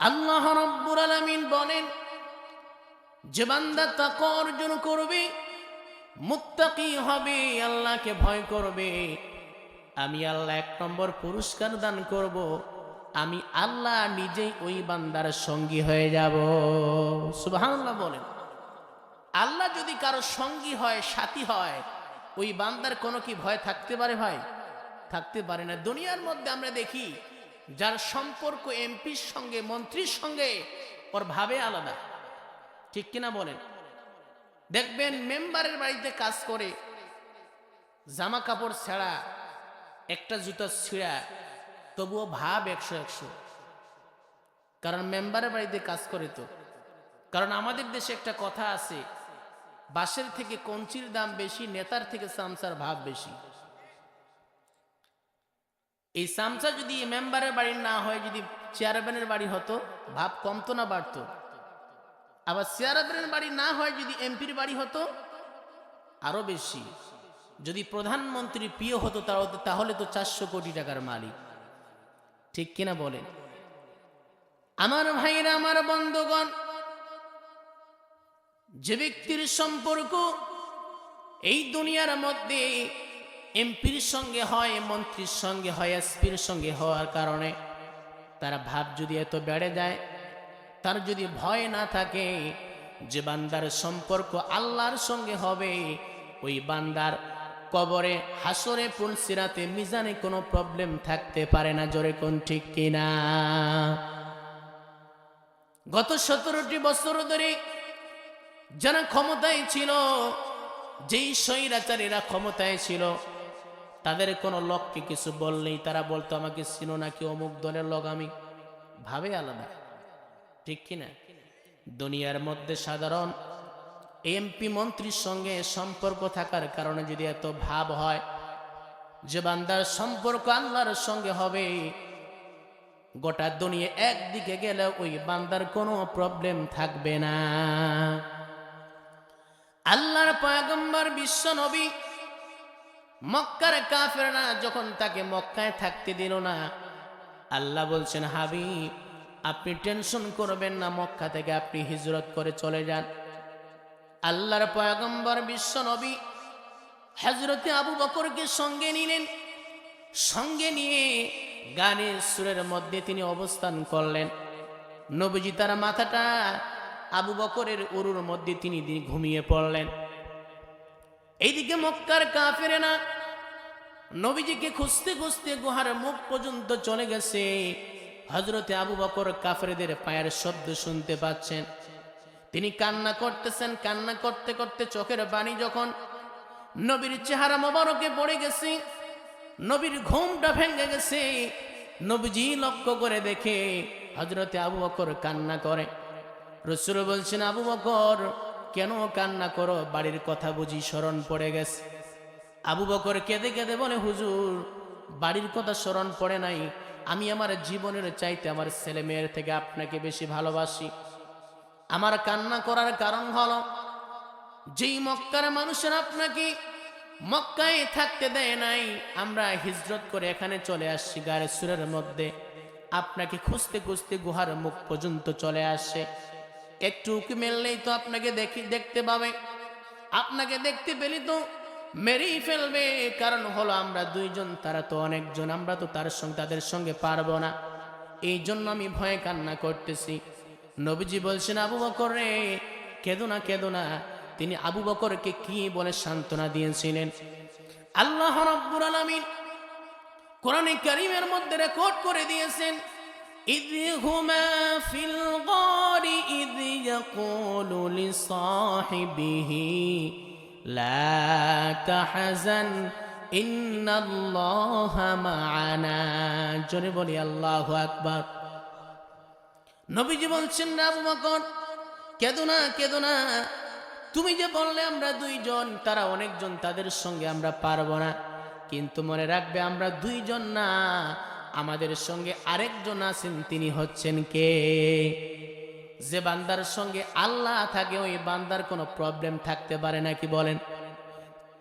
আল্লাহ রাব্বুল আলামিন বলেন, যে বান্দা তাকওয়া অর্জন করবে, মুত্তাকি হবে, আল্লাহকে ভয় করবে, আমি আল্লাহ 1 নম্বর পুরস্কার দান করব। আমি আল্লাহ নিজেই ওই বান্দার সঙ্গী হয়ে যাব। সুবহানাল্লাহ বলেন। আল্লাহ যদি কারো সঙ্গী হয়, সাথী হয়, ওই বান্দার কোনো কি ভয় থাকতে পারে? ভাই, থাকতে পারে না। দুনিয়ার মধ্যে আমরা দেখি, যার সম্পর্ক এমপির সঙ্গে, মন্ত্রীর সঙ্গে, ওর ভাবে আলাদা। ঠিক কিনা বলেন? দেখবেন মেম্বারের বাড়িতে কাজ করে, জামা কাপড় ছেঁড়া, একটা জুতা ছিঁড়া, তবুও ভাব 100-100। কারণ মেম্বারের বাড়িতে কাজ করে তো। কারণ আমাদের দেশে একটা কথা আছে, বাঁশের থেকে কঞ্চির দাম বেশি, নেতার থেকে চামচার ভাব বেশি। এই চামচা যদি মেম্বারের বাড়ি না হয়, যদি চেয়ারম্যানের বাড়ি হতো, ভাব কমতো না বাড়তো? আবার চেয়ারম্যানের বাড়ি না হয়, যদি এমপির বাড়ি হতো, আরো বেশি। যদি প্রধানমন্ত্রী প্রিয় হতো, তাহলে তো 400 কোটি টাকার মালিক। ঠিক কিনা বলেন? আমার ভাইরা, আমার বন্ধুগণ, যে ব্যক্তির সম্পর্ক এই দুনিয়ার মধ্যে এমপির সঙ্গে হয়, মন্ত্রীর সঙ্গে হয়, এসপির সঙ্গে হওয়ার কারণে তার ভাব যদি এত বেড়ে যায়, তার যদি ভয় না থাকে, যে বান্দার সম্পর্ক আল্লাহর সঙ্গে হবে, ওই বান্দার কবরে, হাসরে, পুলসিরাতে, মিজানে কোনো প্রবলেম থাকতে পারে না। জোরে কোন ঠিক কিনা? গত 17টি বছর ধরে যারা ক্ষমতায় ছিল, যেই স্বৈরাচারীরা ক্ষমতায় ছিল, তাদের কোনো লোককে কিছু বললেই তারা বলতো, আমাকে চিনো নাকি, অমুক দলের লোক আমি। ভাবে আলাদা। ঠিক কিনা? দুনিয়ার মধ্যে সাধারণ এমপি মন্ত্রীর সঙ্গে সম্পর্ক থাকার কারণে যদি এত ভাব হয়, যে বান্দার সম্পর্ক আল্লাহর সঙ্গে হবে, গোটা দুনিয়া একদিকে গেলে ওই বান্দার কোনো প্রবলেম থাকবে না। আল্লাহর পয়গম্বর বিশ্ব নবী, মক্কার কাফেররা যখন তাকে মক্কায় থাকতে দিল না, আল্লাহ বলছেন, হাবিব, আপনি টেনশন করবেন না, মক্কা থেকে আপনি হিজরত করে চলে যান। আল্লাহর পয়গম্বর বিশ্ব নবী হযরতে আবু বকরকে সঙ্গে নিলেন। সঙ্গে নিয়ে গানের সুরের মধ্যে তিনি অবস্থান করলেন। নবীজি তার মাথাটা আবু বকরের উরুর মধ্যে তিনি ঘুমিয়ে পড়লেন। এইদিকে মক্কার কাফেরেরা নবীজিকে খুঁজতে খুঁজতে গুহার মুখ পর্যন্ত চলে গেছে। হযরতে আবু বকর কাফেরদের পায়ের শব্দ শুনতে পাচ্ছেন। তিনি কান্না করতেছেন। কান্না করতে করতে চোখের পানি যখন নবীর চেহারা মোবারকে পড়ে গেছে, নবীর ঘুমটা ভেঙে গেছে। নবীজি লক্ষ্য করে দেখে হযরতে আবু বকর কান্না করে। রাসূল বলছেন, আবু বকর কেন কান্না করো? বাড়ির কথা বুঝি স্মরণ পড়ে গেছে? আবু বকর কেঁদে কেঁদে বলে, হুজুর, বাড়ির কথা স্মরণ পড়ে নাই, আমি আমার জীবনের চাইতে আমার ছেলে মেয়ের থেকে আপনাকে বেশি ভালোবাসি। আমার কান্না করার কারণ হলো, যেই মক্কার মানুষেরা আপনাকে মক্কায় থাকতে দেয় নাই, আমরা হিজরত করে এখানে চলে আসছি গারে সুরের মধ্যে, আপনাকে খুঁজতে খুঁজতে গুহার মুখ পর্যন্ত চলে আসে। একটু উঁকি মেললেই তো আপনাকে দেখতে পাবে, আপনাকে দেখতে পেলে তো মেরেই ফেলবে। কারণ হলো আমরা দুইজন, তারা তো অনেকজন, আমরা তো তাদের সঙ্গে পারবো না। এই জন্য আমি ভয়ে কান্না করতেছি। নবীজি বলছেন, আবু বকর রে, কেঁদো না কেঁদো না। তিনি আবু বকরকে কি বলে সান্ত্বনা দিয়েছিলেন, আল্লাহ রাব্বুল আলামিন কোরআনে কারীমের মধ্যে রেকর্ড করে দিয়েছেন, ইয হুমা ফিল গারি ইয ইয়াকুলু লিসাহিবিহি লা তাহজান ইন্নাল্লাহা মা'ানা। জোরে বলি আল্লাহু আকবার। নবীজি বলছেন, আবু বকর কেঁদো না কেঁদো না, তুমি যে বললে আমরা দুইজন, তারা অনেকজন, তাদের সঙ্গে আমরা পারবো না। কিন্তু মনে রাখবে আমরা দুইজন না, আমাদের সঙ্গে আরেকজন আছেন। তিনি হচ্ছেন কে? যে বান্দার সঙ্গে আল্লাহ থাকে, ওই বান্দার কোনো প্রবলেম থাকতে পারে নাকি বলেন?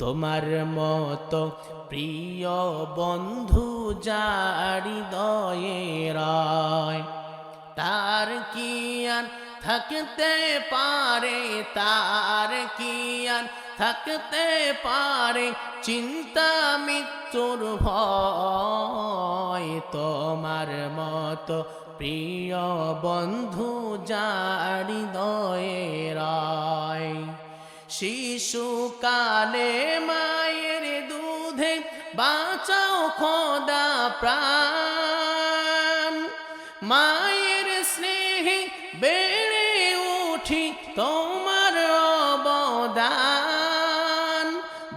তোমার মতো প্রিয় বন্ধু যার হৃদয়ে রয়, তার কি আর থাকতে পারে, তার কি আর থাকতে পারে চিন্তা মৃত্যুর ভয়। তোমার মতো প্রিয় বন্ধু যার হৃদয়ে রয়, শিশুকালে মায়ের দুধে বাঁচাও খোদা প্রাণ, মায়ের স্নেহে বেড়ে উঠি তোমার অবদান।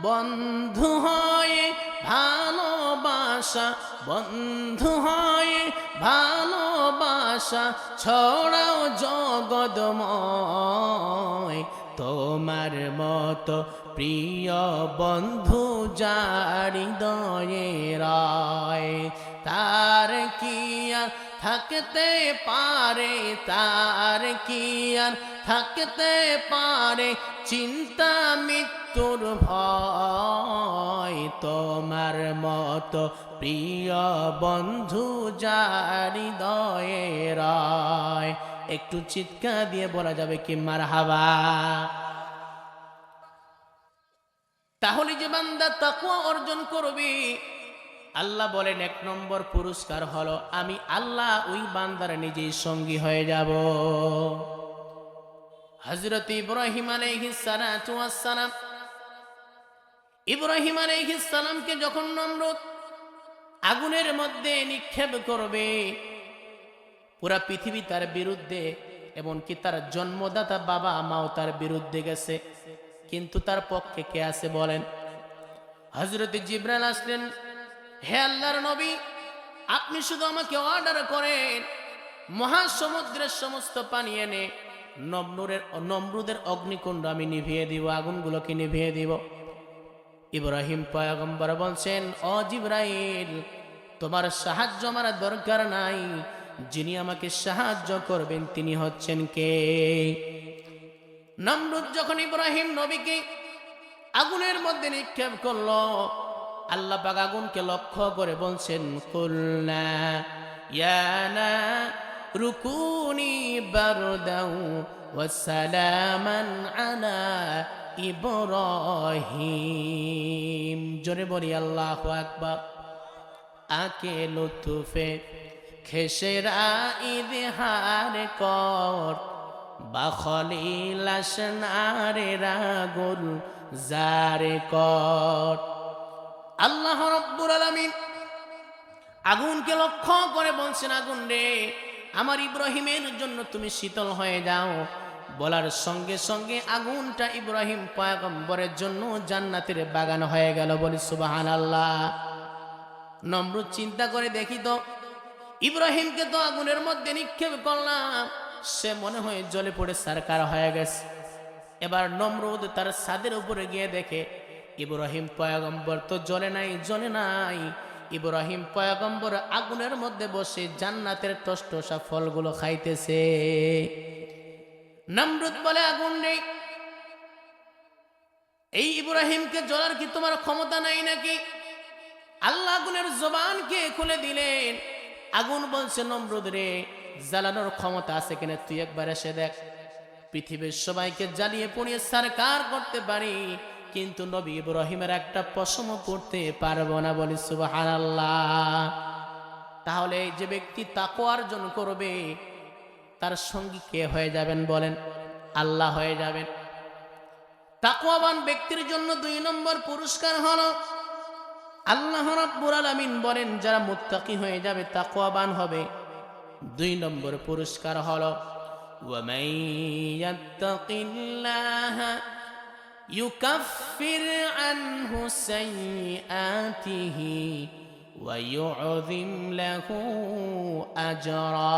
বন্ধু হয়ে ভালোবাসা, বন্ধু হয়ে ভালোবাসা ছড়াও জগদময়। তোমার মতো প্রিয় বন্ধু যার হৃদয়ে রয়, তার কি আর থাকতে পারে, তার কি আর থাকতে পারে চিন্তা মৃত্যুর ভয়। তোমার মতো প্রিয় বন্ধু যার হৃদয়ে রয়। একটু চিৎকার দিয়ে বলা যাবে কি মারহাবা? তাহলে যে বান্দা তাকওয়া অর্জন করবে, আল্লাহ বলেন 1 নম্বর পুরস্কার হলো আমি আল্লাহ ওই বান্দার নিজেই সঙ্গী হয়ে যাব। হযরত ইব্রাহিম আলাইহিস সালাতু ওয়াস সালাম, ইব্রাহিম আলাইহিস সালামকে যখন নমরুদ আগুনের মধ্যে নিক্ষেপ করবে, পুরা পৃথিবী তার বিরুদ্ধে, এমনকি তার জন্মদাতা বাবা মাও তার বিরুদ্ধে গেছে, কিন্তু তার পক্ষে কে আছে বলেন? হযরত জিবরাইল আসলেন, হে আল্লাহর নবী, আপনি শুধু আমাকে অর্ডার করেন, মহাসমুদ্রের সমস্ত পানি এনে নমরুদের অগ্নিকুণ্ড আমি নিভিয়ে দিব, আগুনগুলোকে নিভিয়ে দিব। ইব্রাহিম পয়গম্বর বলছেন, ও জিবরাইল, তোমার সাহায্য আমার দরকার নাই, যিনি আমাকে সাহায্য করবেন তিনি হচ্ছেন কে? নমরুদ যখন ইব্রাহিম নবীকে আগুনের মধ্যে নিক্ষেপ করলো, আল্লাহ পাক আগুনকে লক্ষ্য করে বলছেন, কুলনা ইয়া নারু কুনি বারদাও ওয়া সালামান আলা ইব্রাহিম। জোরে বলি আল্লাহু আকবার। আকে লুতুফে খেসেরা ইদহার কর, বা খলিল আসনারে রাগুল জারে কর। আল্লাহ রাব্বুল আলামিন আগুনকে লক্ষ্য করে বলছেন, আগুন রে, আমার ইব্রাহিমের জন্য তুমি শীতল হয়ে যাও। বলার সঙ্গে সঙ্গে আগুনটা ইব্রাহিম পয়গম্বরের জন্য জান্নাতের বাগান হয়ে গেল। বলি সুবহানাল্লাহ। নমরুদ চিন্তা করে দেখি তো, ইব্রাহিমকে তো আগুনের মধ্যে নিক্ষেপ করলাম, সে মনে হয় জ্বলে পড়ে সারকার হয়ে গেছে। এবার নমরুদ তার ছাদের উপরে গিয়ে দেখে ইব্রাহিম পয়গম্বর তো জ্বলে নাই, ইব্রাহিম পয়গম্বর আগুনের মধ্যে বসে জান্নাতের টসটসা ফলগুলো খাইতেছে। নমরুদ বলে, আগুন নেই, এই ইব্রাহিমকে জ্বলার কি তোমার ক্ষমতা নাই নাকি? আল্লাহ আগুনের জবানকে খুলে দিলেন। আগুন বলছে, নমরুদ রে, জ্বালানোর ক্ষমতা আছে কিনা তুই একবার এসে দেখ। পৃথিবীর সবাইকে জ্বালিয়ে পুড়িয়ে সরকার করতে পারি, কিন্তু নবী ইব্রাহিমের একটা পশমও করতে পারবো না। বলি সুবহানাল্লাহ। তাহলে যে ব্যক্তি তাকওয়া অর্জন করবে তার সঙ্গী কে হয়ে যাবেন বলেন? আল্লাহ হয়ে যাবেন। তাকওয়াবান ব্যক্তির জন্য 2 নম্বর পুরস্কার হলো, আল্লাহ রাব্বুল আলামিন বলেন যারা মুত্তাকি হয়ে যাবে, তাকওয়াবান হবে, 2 নম্বর পুরস্কার হলো ওয়ামান ইয়াত্তাকিল্লাহা ইউকাফির আনহু সাইয়্যাতিহি ওয়া ইউযিম লাহু আজরা।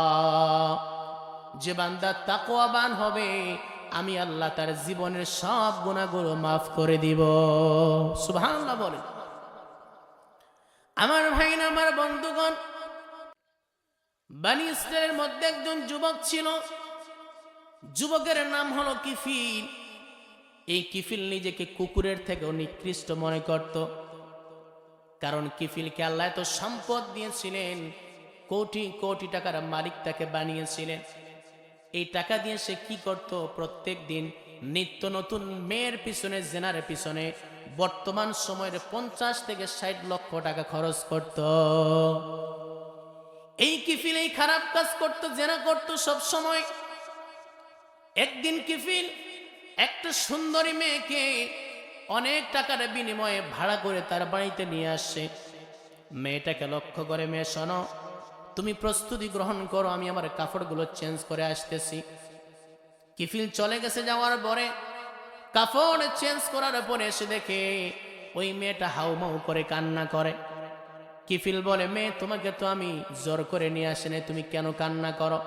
যে বান্দা তাকওয়াবান হবে, আমি আল্লাহ তার জীবনের সব গুনাহগুলো মাফ করে দিব। সুবহানাল্লাহ বলেন। আমার ভাইরা, আমার বন্ধুগণ, বনি ইসরাইলের মধ্যে একজন যুবক ছিল। যুবকের নাম হলো কিফিল। এই কিফিল নিজেকে কুকুরের থেকেও নিকৃষ্ট মনে করত। কারণ কিফিলকে আল্লাহ এত সম্পদ দিয়েছিলেন, কোটি কোটি টাকার মালিক তাকে বানিয়েছিলেন। এই টাকা দিয়ে সে কি করত? প্রত্যেক দিন নিত্য নতুন মেয়ের পিছনে, জেনার পিছনে বর্তমান সময়ের 50 থেকে 60 লক্ষ টাকা খরচ করত। এই কিফিল এই খারাপ কাজ করত, জেনা করত সব সময়। একদিন কিফিল একটা সুন্দরী মেয়েকে অনেক টাকার বিনিময়ে ভাড়া করে তার বাড়িতে নিয়ে আসছে। মেয়েটাকে লক্ষ্য করে, মেয়ে শোনো, তুমি প্রস্তুতি গ্রহণ করো, আমি আমার কাপড়গুলো চেঞ্জ করে আসতেছি। কিফিল চলে গেছে। যাওয়ার পরে কাপড় চেঞ্জ করার পরে এসে দেখে ওই মেয়েটা হাউমাউ করে কান্না করে। কিফিল বলে, মেয়ে, তোমাকে তো আমি জোর করে নিয়ে আসিনি, তুমি কেন কান্না করো?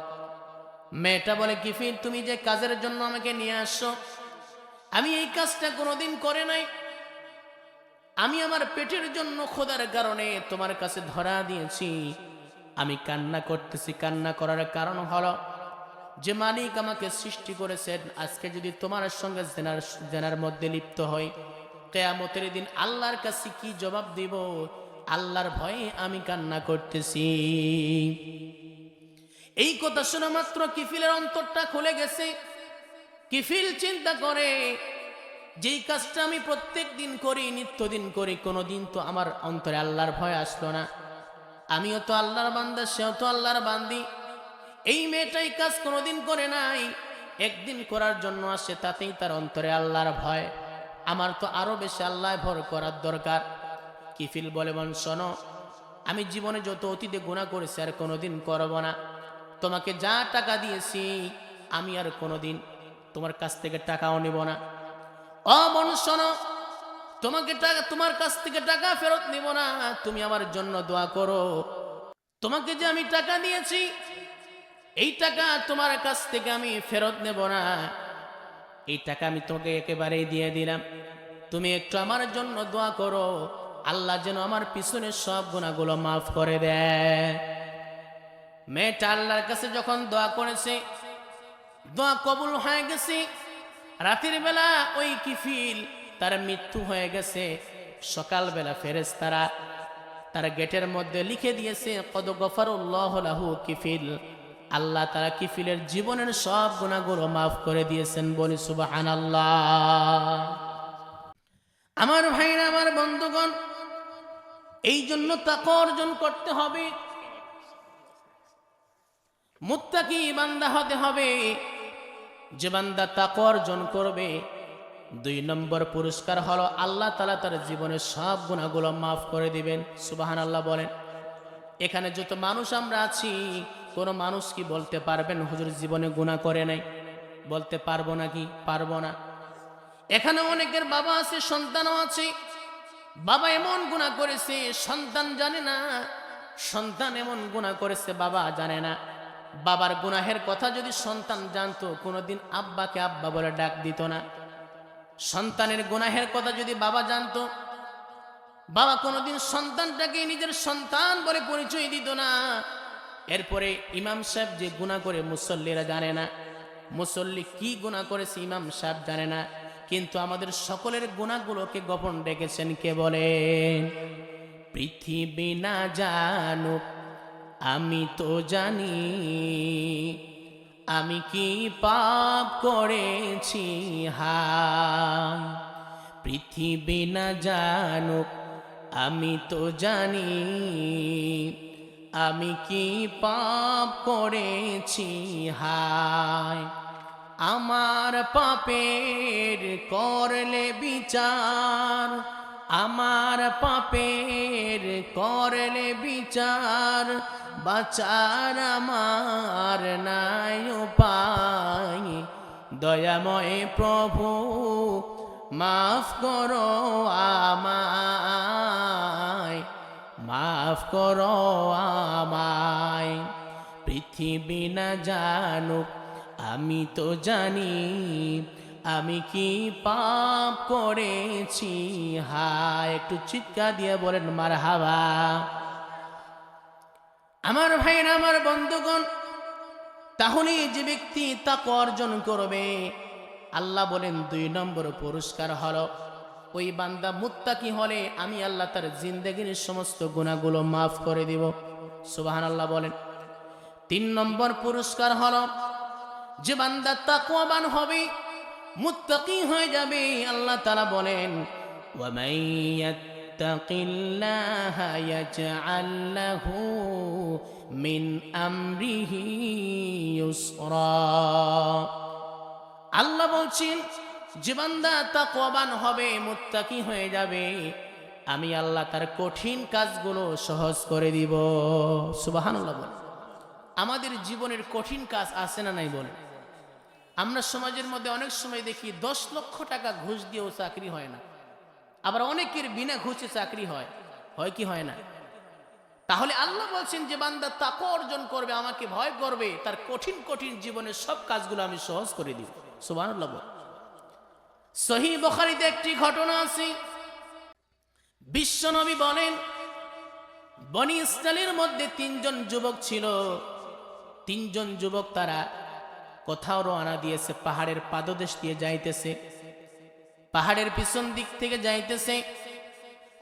মেয়েটা বলে, কিফিল, তুমি যে কাজের জন্য আমাকে নিয়ে আসছো, আমি এই কাজটা কোনোদিন করে নাই। আমি আমার পেটের জন্য, খোদার কারণে তোমার কাছে ধরা দিয়েছি। আমি কান্না করতেছি। কান্না করার কারণ হলো, যে মালিক আমাকে সৃষ্টি করেছেন, আজকে যদি তোমার সঙ্গে জেনার মধ্যে লিপ্ত হই, কিয়ামতের দিন আল্লাহর কাছে কি জবাব দিব? আল্লাহর ভয়ে আমি কান্না করতেছি। এই কথা শোনা মাত্র কিফিলের অন্তরটা খুলে গেছে। কিফিল চিন্তা করে, যেই কাজটা আমি প্রত্যেক দিন করি, নিত্যদিন করি, কোনোদিন তো আমার অন্তরে আল্লাহর ভয় আসলো না। আমিও তো আল্লাহর বান্দা, সেও তো আল্লাহর বান্দি। এই মেয়েটাই কাজ কোনোদিন করে নাই, একদিন করার জন্য আসে, তাতেই তার অন্তরে আল্লাহর ভয়। আমার তো আরো বেশি আল্লাহ ভর করার দরকার। কিফিল বলে, বোন শোনো, আমি জীবনে যত অতীতে গুনাহ করেছি আর কোনোদিন করব না। তোমাকে যা টাকা দিয়েছি, আমি আর কোনোদিন তোমার কাছ থেকে টাকাও নিব না। ও বোন শোনো, তোমার কাছ থেকে টাকা ফেরত নিব না। তুমি আমার জন্য দোয়া করো। তোমাকে যে আমি টাকা দিয়েছি, এই টাকা তোমার কাছ থেকে আমি ফেরত নেব না। এই টাকা আমি তোমাকে একেবারেই দিয়ে দিলাম। তুমি একটু আমার জন্য দোয়া করো, আল্লাহ যেন আমার পিছনের সব গুনাহগুলো মাফ করে দেয়। মেয়েটা আল্লাহর কাছে যখন দোয়া করেছে, দোয়া কবুল হয়ে গেছে। রাতের বেলা ওই কিফিল, তার মৃত্যু হয়ে গেছে। সকালবেলা ফেরেশতারা তার গেটের মধ্যে লিখে দিয়েছে, কদ গফারুল্লাহু লাহু কিফিল। আল্লাহ তারা কিফিলের জীবনের সব গুনাহগুলো মাফ করে দিয়েছেন। বলি সুবহানাল্লাহ। আমার ভাইরা, আমার বন্ধুগণ, এই জন্য তাকওয়া অর্জন করতে হবে, মুত্তাকি বান্দা হতে হবে। যে বান্দা তাকওয়া অর্জন করবে, 2 নম্বর পুরস্কার হলো আল্লাহ তাআলা তার জীবনের সব গুনাহগুলো মাফ করে দিবেন। সুবহানাল্লাহ বলেন। এখানে যত মানুষ আমরা আছি, কোন মানুষ কি বলতে পারবেন হুজুর জীবনে গুনাহ করে নাই? বলতে পারবো নাকি? পারবো না। এখানে অনেকের বাবা আছে, সন্তানও আছে। বাবা এমন গুনাহ করেছে, সন্তান জানে না। সন্তান এমন গুনাহ করেছে, বাবা জানে না। বাবার গুনাহের কথা যদি সন্তান জানতো, কোনোদিন আব্বাকে আব্বা বলে ডাক দিত না। সন্তানের গুনাহের কথা যদি বাবা জানতো, বাবা কোনোদিন সন্তানটাকে নিজের সন্তান বলে পরিচয় দিত না। এরপরে ইমাম সাহেব যে গুনাহ করে মুসল্লিরা জানে না, মুসল্লি কি গুনাহ করেছে ইমাম সাহেব জানে না, কিন্তু আমাদের সকলের গুনাহগুলোকে গোপন রেখেছেন কে বলেন? পৃথিবী না জানুক আমি তো জানি, আমি কি পাপ করেছি হায়। পৃথিবী না জানুক আমি তো জানি, আমি কি পাপ করেছি হায়। আমার পাপের করলে বিচার, আমার পাপের করলে বিচার, বাঁচার আমার নাই উপায়। দয়াময় প্রভু মাফ করো আমায়, মাফ করো আমায়। পৃথিবী না জানুক আমি তো জানি, আমি কি পাপ করেছি হায়। একটু চিৎকার দিয়ে বলেন মারহাবা। আমার ভাইরা, আমার বন্ধুগণ, তাহলে যে ব্যক্তি তাকওয়া অর্জন করবে, আল্লাহ বলেন 2 নম্বর পুরস্কার হলো ওই বান্দা মুত্তাকি হলে আমি আল্লাহ তার জিন্দেগির সমস্ত গুনাহগুলো মাফ করে দিব। সুবহানাল্লাহ বলেন। 3 নম্বর পুরস্কার হলো যে বান্দা তাকওয়াবান হবে, মুত্তাকি হয়ে যাবে, আল্লাহ তাআলা বলেন ওয়া মান ইয়াত্তাকিল্লাহা ইয়াজআল লাহু মিন আমরিহি ইউসরা। আল্লাহ বলছেন যে বান্দা তাকওয়াবান হবে, মুত্তাকি হয়ে যাবে, আমি আল্লাহ তার কঠিন কাজগুলো সহজ করে দিব। সুবহানাল্লাহ বলেন। আমাদের জীবনের কঠিন কাজ আছে না নাই বলেন? আমরা সমাজের মধ্যে অনেক সময় দেখি 10 লক্ষ টাকা ঘুষ দিয়েও চাকরি হয় না, আবার অনেকের বিনা ঘুষে চাকরি হয়, হয় কি হয় না? তাহলে আল্লাহ বলছেন যে বান্দা তাকওয়া অর্জন করবে, আমাকে ভয় করবে, তার কঠিন কঠিন জীবনের সব কাজগুলো আমি সহজ করে দিব। সুবহানাল্লাহ। সহিহ বুখারীতে একটি ঘটনা আছে। বিশ্বনবী বলেন বনি ইসরাইলের মধ্যে 3 জন যুবক ছিল। 3 জন যুবক তারা কোথাও রওনা দিয়েছে, পাহাড়ের পাদদেশ দিয়ে যাইতেছে, পাহাড়ের পিছন দিক থেকে যাইতেছে।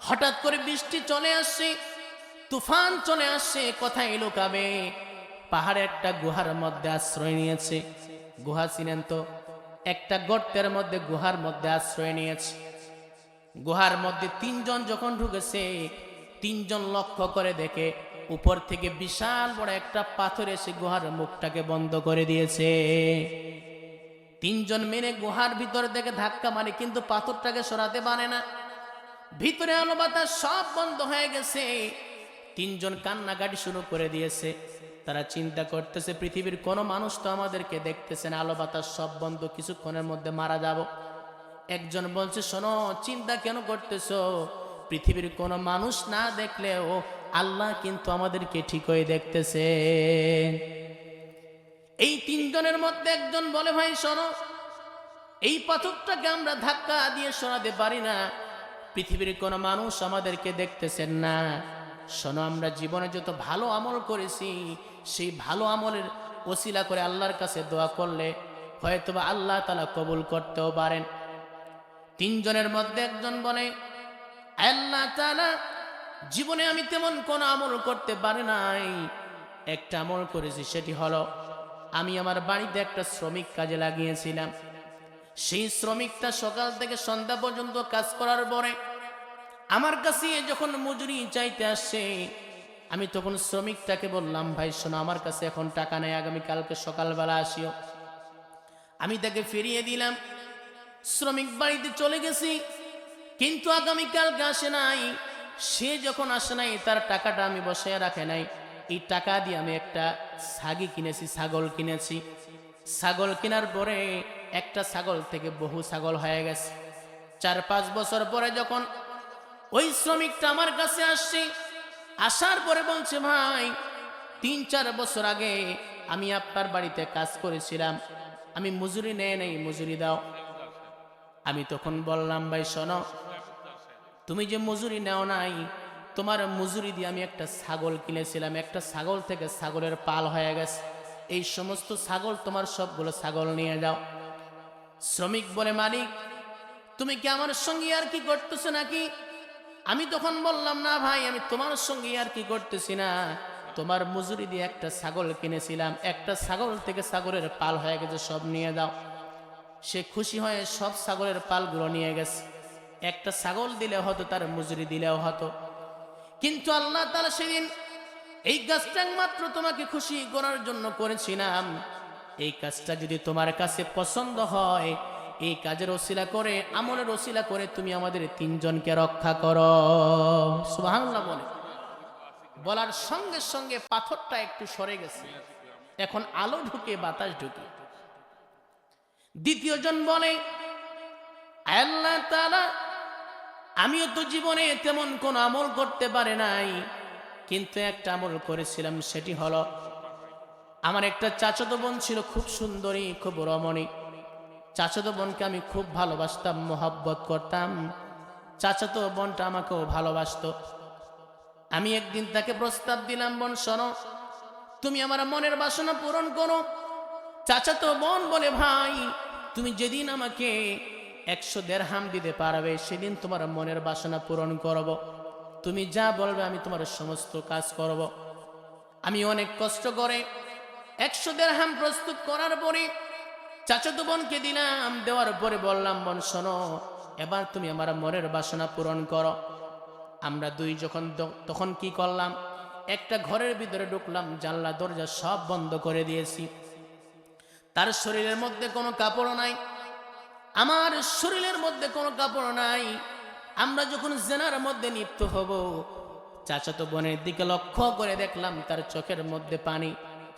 হঠাৎ করে বৃষ্টি চলে আসছে, তুফান চলে আসছে, কোথায় লুকাবে? পাহাড়ে একটা গুহার মধ্যে আশ্রয় নিয়েছে। গুহা চিনেন তো? একটা গর্তের মধ্যে, গুহার মধ্যে আশ্রয় নিয়েছে। গুহার মধ্যে 3 জন যখন ঢুকেছে, 3 জন লক্ষ্য করে দেখে উপর থেকে বিশাল বড় একটা পাথর এসে গুহার মুখটাকে বন্ধ করে দিয়েছে। 3 জন মেনে গুহার ভিতর থেকে ধাক্কা মারে, কিন্তু পাথরটাকে সরাতে পারে না। ভিতরে আলো বাতাস সব বন্ধ হয়ে গেছে। 3 জন কান্নাকাটি শুরু করে দিয়েছে। তারা চিন্তা করতেছে পৃথিবীর কোনো মানুষ তো আমাদেরকে দেখতেছে না, আলো বাতাস সব বন্ধ, কিছুক্ষণের মধ্যে মারা যাব। একজন বলছে শোনো, চিন্তা কেন করতেছো? পৃথিবীর কোনো মানুষ না দেখলেও আল্লাহ কিন্তু আমাদেরকে ঠিকই দেখতেছে। এই 3 জনের মধ্যে একজন বলে ভাই শোনো, এই পাথরটাকে আমরা ধাক্কা দিয়ে সরাতে পারি না, পৃথিবীর কোনো মানুষ আমাদেরকে দেখতেছেন না। শোনো, আমরা জীবনে যত ভালো আমল করেছি, সেই ভালো আমলের ওসিলা করে আল্লাহর কাছে দোয়া করলে হয়তোবা আল্লাহ তাআলা কবুল করতেও পারেন। 3 জনের মধ্যে একজন বলে আল্লাহ তাআলা, জীবনে আমি তেমন কোনো আমল করতে পারি নাই, একটা আমল করেছি, সেটি হলো আমি আমার বাড়িতে একটা শ্রমিক কাজে লাগিয়েছিলাম। সেই শ্রমিকটা সকাল থেকে সন্ধ্যা পর্যন্ত কাজ করার পরে আমার কাছে যখন মজুরি চাইতে আসছে, আমি তখন শ্রমিকটাকে বললাম ভাই শোনো, আমার কাছে এখন টাকা নেই, আগামীকালকে সকালবেলা আসিও। আমি তাকে ফিরিয়ে দিলাম। শ্রমিক বাড়িতে চলে গেছি, কিন্তু আগামীকালকে আসে নাই। সে যখন আসে নাই, তার টাকাটা আমি বসায় রাখে নাই। এই টাকা দিয়ে আমি একটা ছাগি কিনেছি, ছাগল কিনেছি। ছাগল কেনার পরে একটা ছাগল থেকে বহু ছাগল হয়ে গেছে। 4-5 বছর পরে যখন ওই শ্রমিকটা আমার কাছে আসছে, আসার পরে বলছে ভাই 3-4 বছর আগে আমি আপনার বাড়িতে কাজ করেছিলাম, আমি মজুরি নেই, মজুরি দাও। আমি তখন বললাম ভাই শোনো, তুমি যে মজুরি নেও নাই, তোমার মজুরি দিয়ে আমি একটা ছাগল কিনেছিলাম, একটা ছাগল থেকে ছাগলের পাল হয়ে গেছে, এই সমস্ত ছাগল তোমার সবগুলো ছাগল নিয়ে যাও। শ্রমিক বলে, মালিক তুমি কি আমার সঙ্গে আর কি করতেছো নাকি? আমি তখন বললাম, না ভাই, আমি তোমার সঙ্গে আর কি করতেছি না, তোমার মজুরি দিয়ে একটা ছাগল কিনেছিলাম, একটা ছাগল থেকে ছাগলের পাল হয়ে গেছে, সব নিয়ে দাও। সে খুশি হয়ে সব ছাগলের পালগুলো নিয়ে গেছে। একটা ছাগল দিলে হতো, তার মজুরি দিলেও হতো, কিন্তু আল্লাহ তাআলা সেদিন এই কাজটা মাত্র তোমাকে খুশি করার জন্য করেছিলাম। এই কাজটা যদি তোমার কাছে পছন্দ হয়, এই কাজের ওসিলা করে, আমলের ওসিলা করে তুমি আমাদের তিনজনকে রক্ষা করো। সুবহানাল্লাহ বলে। বলার সঙ্গে সঙ্গে পাথরটা একটু সরে গেছে, এখন আলো ঢুকে, বাতাস ঢুকে। দ্বিতীয় জন বলে, আল্লাহ তাআলা, আমিও তো জীবনে তেমন কোন আমল করতে পারে নাই, কিন্তু একটা আমল করেছিলাম, সেটি হলো আমার একটা চাচাতো বোন ছিল, খুব সুন্দরী, খুব রমণী। চাচাতো বোনকে আমি খুব ভালোবাসতাম, মোহাব্বত করতাম। চাচাতো বোনটা আমাকেও ভালোবাসতো। আমি একদিন তাকে প্রস্তাব দিলাম, বোন শোনো, তুমি আমার মনের বাসনা পূরণ করো। চাচাতো বোন বলে, ভাই তুমি যেদিন আমাকে 100 দিরহাম দিতে পারবে, সেদিন তোমার মনের বাসনা পূরণ করব। তুমি যা বলবে আমি তোমার সমস্ত কাজ করব। আমি অনেক কষ্ট করে 100 দিরহাম প্রস্তুত করার পরে চাচাতো বোনকে দিলাম। দেওয়ার পরে বললাম, বোন শোনো, এবার তুমি আমার মনের বাসনা পূরণ করো। আমরা দুই যখন তখন কি করলাম, একটা ঘরের ভিতরে ঢুকলাম, জানলা দরজা সব বন্ধ করে দিয়েছি। তার শরীরের মধ্যে কোনো কাপড় নাই, আমার শরীরের মধ্যে কোনো কাপড় নাই। আমরা যখন জেনার মধ্যে লিপ্ত হব, চাচাতো বোনের দিকে লক্ষ্য করে দেখলাম তার চোখের মধ্যে পানি।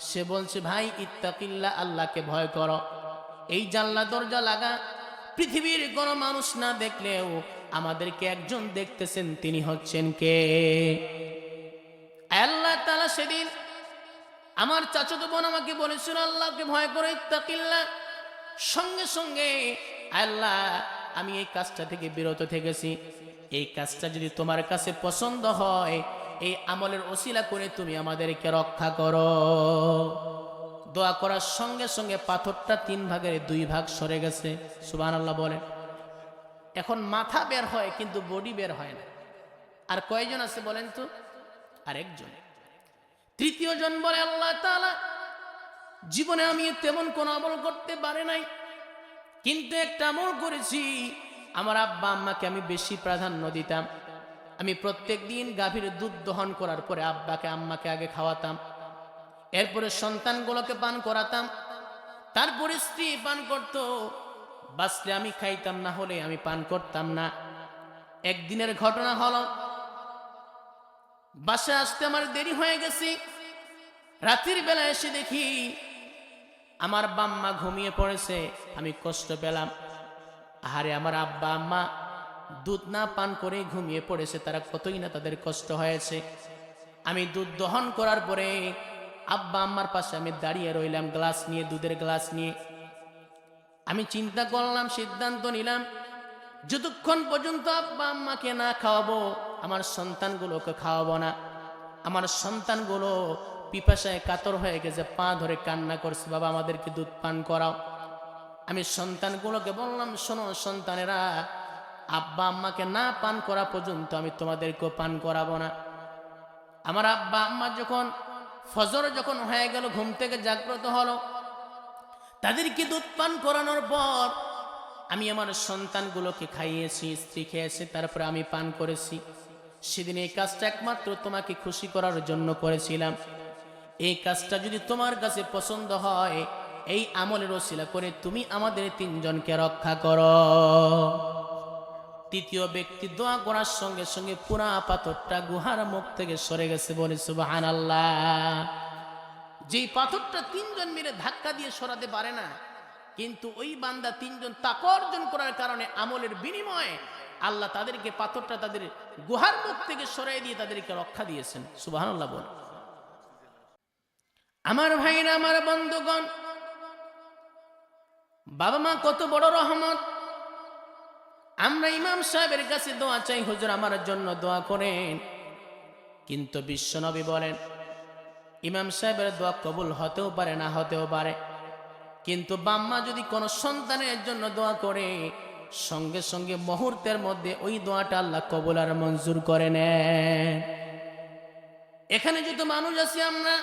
সে বলছে, ভাই ইত্তাকিল্লাহ, আল্লাহকে ভয় করো। এই জানলা দরজা লাগা, পৃথিবীর কোনো মানুষ না দেখলেও আমাদেরকে একজন দেখতেছেন, তিনি হচ্ছেন কে? আল্লাহ তাআলা। সেদিন আমার চাচাতো বোন আমাকে বলেছিল, আল্লাহকে ভয় করে, ইত্তাকিল্লাহ। সঙ্গে সঙ্গে, আল্লাহ আমি এই কাজটা থেকে বিরত থেকেছি, এই কাজটা যদি তোমার কাছে পছন্দ হয়, এই আমলের ওসিলা করে তুমি আমাদেরকে রক্ষা করো। দোয়া করার সঙ্গে সঙ্গে পাথরটা 3 ভাগের 2 ভাগ সরে গেছে। সুবহানাল্লাহ বলেন। এখন মাথা বের হয়, কিন্তু বডি বের হয় না। আর কয়জন আছে বলেন তো? আরেকজন। তৃতীয় জন বলে, আল্লাহ তাআলা, জীবনে আমি তেমন কোন আমল করতে পারি নাই, কিন্তু একটা আমল করেছি। আমার আব্বা আম্মাকে আমি বেশি প্রাধান্য দিতাম। আমি প্রত্যেক দিন গাভীর দুধ দহন করার পরে আব্বাকে আম্মাকে আগে খাওয়াতাম, এরপরে সন্তানগুলোকে পান করাতাম, তারপরে স্ত্রী পান করত। বাঁচলে আমি খাইতাম, না হলে আমি পান করতাম না। একদিনের ঘটনা হলো, বাসায় আসতে আমার দেরি হয়ে গেছে। রাতের বেলা এসে দেখি আমার বাম্মা ঘুমিয়ে পড়েছে। আমি কষ্ট পেলাম, আহারে আমার আব্বা আম্মা দুধ না পান করে ঘুমিয়ে পড়েছে, তারা কতই না তাদের কষ্ট হয়েছে। আমি দুধ দহন করার পরে আব্বা আম্মার পাশে আমি দাঁড়িয়ে রইলাম, গ্লাস নিয়ে, দুধের গ্লাস নিয়ে। আমি চিন্তা করলাম, সিদ্ধান্ত নিলাম, যতক্ষণ পর্যন্ত আব্বা আম্মাকে না খাওয়াবো, আমার সন্তানগুলোকে খাওয়াবো না। আমার সন্তানগুলো পিপাসায় কাতর হয়ে গেছে, পা ধরে কান্না করছে, বাবা আমাদেরকে দুধ পান করাও। আমি সন্তানগুলোকে বললাম, শোনো সন্তানেরা, আব্বা আম্মাকে না পান করা পর্যন্ত আমি তোমাদেরকেও পান করাবো না। আমার আব্বা আম্মা যখন ফজর যখন হয়ে গেল, ঘুম থেকে জাগ্রত হলো, তাদেরকে দুধ পান করানোর পর আমি আমার সন্তানগুলোকে খাইয়েছি, স্ত্রী খেয়েছে, তারপরে আমি পান করেছি। সেদিন এই কাজটা একমাত্র তোমাকে খুশি করার জন্য করেছিলাম। এই কাজটা যদি তোমার কাছে পছন্দ হয়, এই আমলের ওসিলা করে তুমি আমাদের তিনজনকে রক্ষা করো। তৃতীয় ব্যক্তি দোয়া করার সঙ্গে সঙ্গে পুরা পাথরটা গুহার মুখ থেকে সরে গেছে, বলে সুবহানাল্লাহ। যেই পাথরটা 3 জন মিলে ধাক্কা দিয়ে সরাতে পারে না, কিন্তু ওই বান্দা 3 জন তাকওয়া অর্জন করার কারণে, আমলের বিনিময়ে আল্লাহ তাদেরকে পাথরটা তাদের গুহার মুখ থেকে সরাই দিয়ে তাদেরকে রক্ষা দিয়েছেন। সুবহানাল্লাহ বল। আমার ভাইরা, আমার বন্ধুগণ, বাবা মা কত বড় রহমত। আমরা ইমাম সাহেবের কাছে দোয়া চাই, হুজুর আমার জন্য দোয়া করেন। কিন্তু বিশ্বনবী বলেন ইমাম সাহেবের দোয়া কবুল হতেও পারে, না হতেও পারে, কিন্তু বাম্মা যদি কোনো সন্তানের জন্য দোয়া করে সঙ্গে সঙ্গে মুহূর্তের মধ্যে ওই দোয়াটা আল্লাহ কবুল আর মঞ্জুর করে নেন। এখানে যত মানুষ আছি আমরা,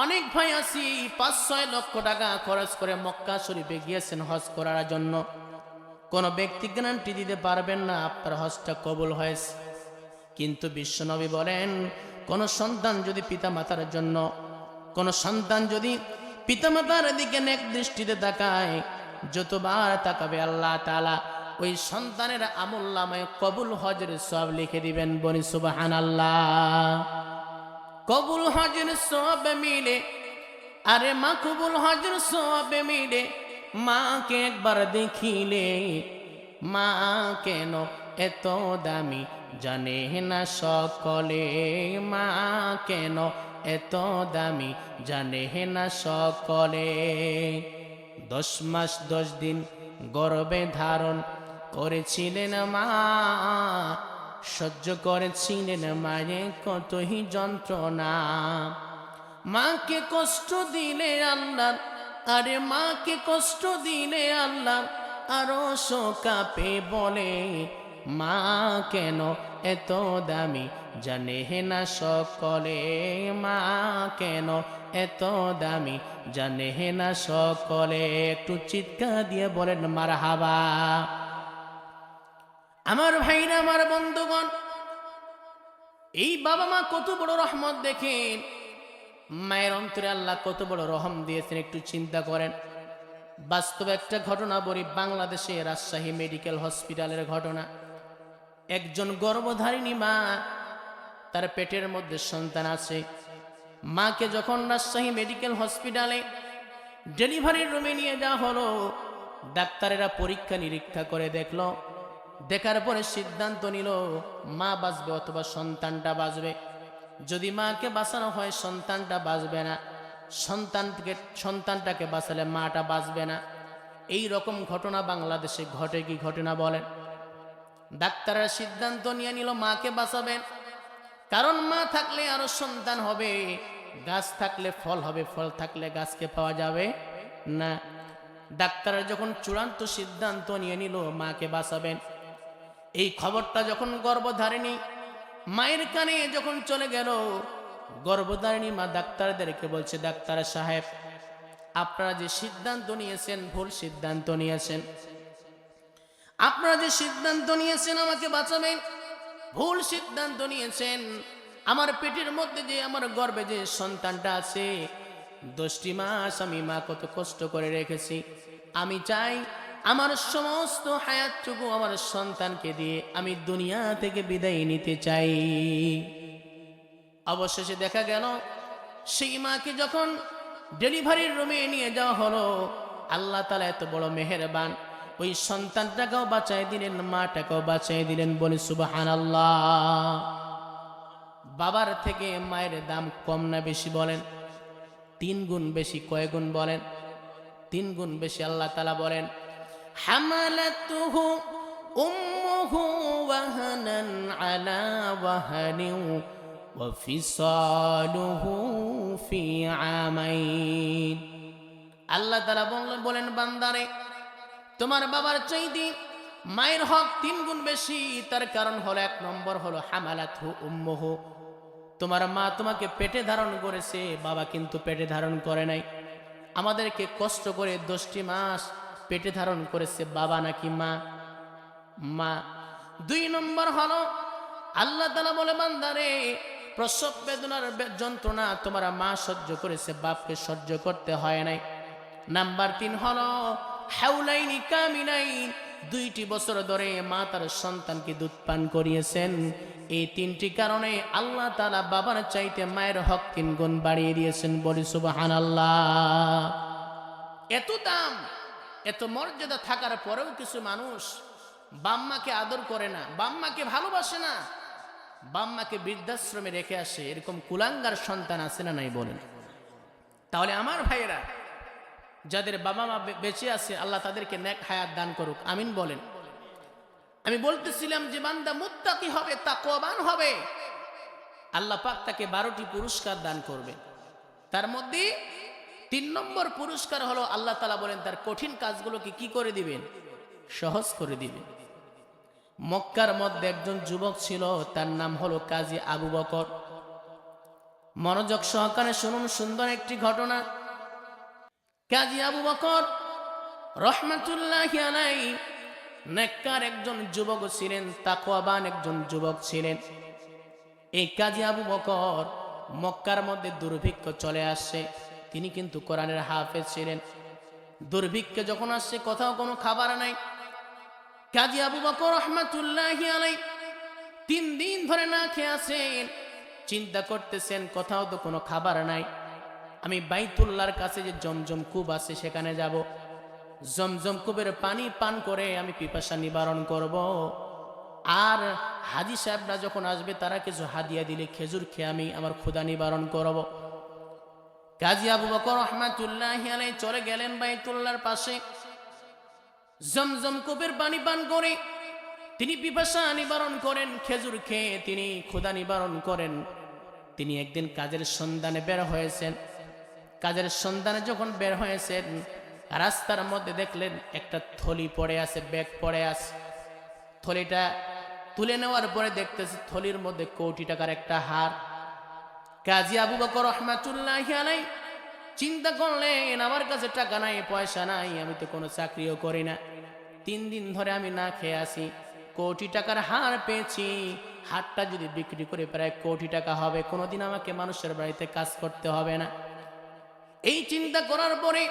অনেক ভাই আছি ৫-৬ লক্ষ টাকা খরচ করে মক্কা শরীফে গিয়েছেন হজ করার জন্য। কোন ব্যক্তি গ্যারান্টি দিতে পারবেন না আপনার হজটা কবুল হয়েছে। কিন্তু বিশ্বনবী বলেন কোন সন্তান যদি পিতামাতার জন্য, কোন সন্তান যদি পিতামাতার দিকে নেক দৃষ্টিতে তাকায়, যতবার তাকাবে আল্লাহ তাআলা ওই সন্তানের আমলনামায় কবুল হজের সওয়াব লিখে দিবেন। বলি সুবহানাল্লাহ। কবুল হজের সওয়াব মিলে, আরে মা কবুল হজের সওয়াব মিলে, মাকে একবার দেখিলে মা কেন এত দামি জানে না সকলে, মা কেন এত দামি জানে না সকলে। 10 মাস 10 দিন গর্ভে ধারণ করেছিলেন মা, সহ্য করেছিলেন মায়ের কতই যন্ত্রণা। মাকে কষ্ট দিলে আল্লাহ, আরে মাকে কষ্ট দিলে আল্লাহ আরো কাঁপে বলে, মা কেন এত দামি জানে না সকলে, মা কেন এত দামি জানে না সকলে। একটু চিৎকার দিয়ে বলেন মারহাবা। আমার ভাইরা, আমার বন্ধুগণ, এই বাবা মা কত বড় রহমত দেখেন, মায়ের অন্তরে আল্লাহ কত বড় রহম দিয়েছেন একটু চিন্তা করেন। বাস্তব একটা ঘটনা বলি, বাংলাদেশে রাজশাহী মেডিকেল হসপিটালের ঘটনা। একজন গর্ভধারিণী মা, তার পেটের মধ্যে সন্তান আছে। মাকে যখন রাজশাহী মেডিকেল হসপিটালে ডেলিভারির রুমে নিয়ে যাওয়া হলো, ডাক্তারেরা পরীক্ষা নিরীক্ষা করে দেখলো, দেখার পরে সিদ্ধান্ত নিল মা বাঁচবে অথবা সন্তানটা বাঁচবে। যদি মাকে বাঁচানো হয় সন্তানটা বাঁচবে না, সন্তানটাকে বাঁচালে মাটা বাঁচবে না। এই রকম ঘটনা বাংলাদেশে ঘটে কি ঘটে না বলেন? ডাক্তাররা সিদ্ধান্ত নিয়ে নিল মাকে বাঁচাবেন, কারণ মা থাকলে আরো সন্তান হবে, গাছ থাকলে ফল হবে, ফল থাকলে গাছকে পাওয়া যাবে না। ডাক্তাররা যখন চূড়ান্ত সিদ্ধান্ত নিয়ে নিল মাকে বাঁচাবেন, এই খবরটা যখন গর্ভধারিণী মায়ের কানে যখন চলে গেল, গর্ভধারিণী মা ডাক্তারদেরকে বলছে, ডাক্তার সাহেব আপনারা যে সিদ্ধান্ত নিয়েছেন ভুল সিদ্ধান্ত নিয়েছেন, আপনারা যে সিদ্ধান্ত নিয়েছেন আমাকে বাঁচাবেন ভুল সিদ্ধান্ত নিয়েছেন। আমার পেটের মধ্যে যে, আমার গর্ভে যে সন্তানটা আছে, 10টি মাস আমি মা কত কষ্ট করে রেখেছি, আমি চাই আমার সমস্ত হায়াতটুকু আমার সন্তানকে দিয়ে আমি দুনিয়া থেকে বিদায় নিতে চাই। অবশেষে দেখা গেল সেই মাকে যখন ডেলিভারির রুমে নিয়ে যাওয়া হলো, আল্লাহ তাআলা এত বড় মেহেরবান, ওই সন্তানটাকেও বাঁচাই দিলেন, মাটাকেও বাঁচাই দিলেন। বলি সুবহানাল্লাহ। বাবার থেকে মায়ের দাম কম না বেশি বলেন? 3 গুণ বেশি। কয় গুণ বলেন? 3 গুণ বেশি। আল্লাহ তাআলা বলেন হামালাতুহু উম্মুহু ওয়াহানান আলা ওয়াহানিন ওয়া ফিসালুহু ফি আমাইন। আল্লাহ তাআলা বলেন বান্দারে, তোমার বাবার চাইতে মায়ের হক 3 গুণ বেশি। তার কারণ হলো, 1 নম্বর হলো হামালাতহু উম্মুহু, তোমার মা তোমাকে পেটে ধারণ করেছে, বাবা কিন্তু পেটে ধারণ করে নাই। আমাদেরকে কষ্ট করে 10টি মাস পেটে ধারণ করেছে বাবা নাকি মা? মা। 2 নম্বর হলো আল্লাহ তাআলা বলে বান্দারে, প্রসব বেদনার যন্ত্রণা তোমার মা সহ্য করেছে, বাপকে সহ্য করতে হয় নাই। নাম্বার 3 হলো হাউলাইনি কামিনাইন, 2টি বছর ধরে মা তার সন্তানকে দুধ পান করিয়েছেন। এই 3টি কারণে আল্লাহ তাআলা বাবার চাইতে মায়ের হক 3 গুণ বাড়িয়ে দিয়েছেন। বলি সুবহানাল্লাহ। এত দাম, এত মর্যাদা থাকার পরেও কিছু মানুষ বাম্মাকে আদর করে না, বাম্মাকে ভালোবাসে না, বাম্মাকে বৃদ্ধাশ্রমে রেখে আসে। এরকম কুলাঙ্গার সন্তান আছে না নাই বলেন? তাহলে আমার ভাইয়েরা, যাদের বাবা মা বেঁচে আছে আল্লাহ তাদেরকে নেক হায়াত দান করুক, আমিন বলেন। আমি বলতেছিলাম যে বান্দা মুত্তাকি হবে, তাকওয়াবান হবে, আল্লাহ পাক তাকে 12টি পুরস্কার দান করবে। তার মধ্যে 3 নম্বর পুরস্কার হলো আল্লাহ তাআলা বলেন তার কঠিন কাজগুলোকে কি করে দিবেন? সহজ করে দিবেন। মক্কার মধ্যে একজন যুবক ছিল, তার নাম হলো কাজী আবু বকর। মনোযোগ সহকারে শুনুন সুন্দর একটি ঘটনা। কাজী আবু বকর রহমাতুল্লাহি আলাইহি নেককার একজন যুবক ছিলেন, তাকওয়াবান একজন যুবক ছিলেন। এই কাজী আবু বকর মক্কার মধ্যে দুর্ভিক্ষ চলে আসছে, তিনি কিন্তু কোরআনের হাফেজ ছিলেন। দুর্ভিক্ষ যখন আসছে, কোথাও কোনো খাবার নাই, কাজী আবু বকর রহমাতুল্লাহি আলাইহি 3 দিন ধরে না খেয়ে আছেন। চিন্তা করতেছেন কোথাও তো কোনো খাবার নাই, আমি বাইতুল্লাহর কাছে যে জমজম কূপ আছে সেখানে যাব, জমজম কূপের পানি পান করে আমি পিপাসা নিবারণ করব। আর হাজী সাহেবরা যখন আসবে তারা কিছু হাদিয়া দিলে খেজুর খেয়ে আমি আমার ক্ষুধা নিবারণ করব। কাজী আবু বকর রহমাতুল্লাহি আলাইহি চলে গেলেন বাইতুল্লাহর পাশে, জমজম কূপের পানি পান করে তিনি পিপাসা নিবারণ করেন, খেজুর খেয়ে তিনি ক্ষুধা নিবারণ করেন। তিনি একদিন কাজের সন্ধানে বের হয়েছেন। কাজের সন্ধানে যখন বের হয়েছেন, রাস্তার মধ্যে দেখলেন একটা থলি পড়ে আছে, ব্যাগ পড়ে আছে। থলিটা তুলে নেওয়ার পরে দেখতেছে থলির মধ্যে কোটি টাকার একটা হার। কাজী আবু বকর রহমাতুল্লাহি আলাইহি চিন্তা করলেন আমার কাছে টাকা নাই, পয়সা নাই, আমি তো কোনো চাকরিও করি না, 3 দিন ধরে আমি না খেয়ে আছি, কোটি টাকার হার পেয়েছি, হারটা যদি বিক্রি করে প্রায় কোটি টাকা হবে, কোনোদিন আমাকে মানুষের বাড়িতে কাজ করতে হবে না। এই চিন্তা করার পরে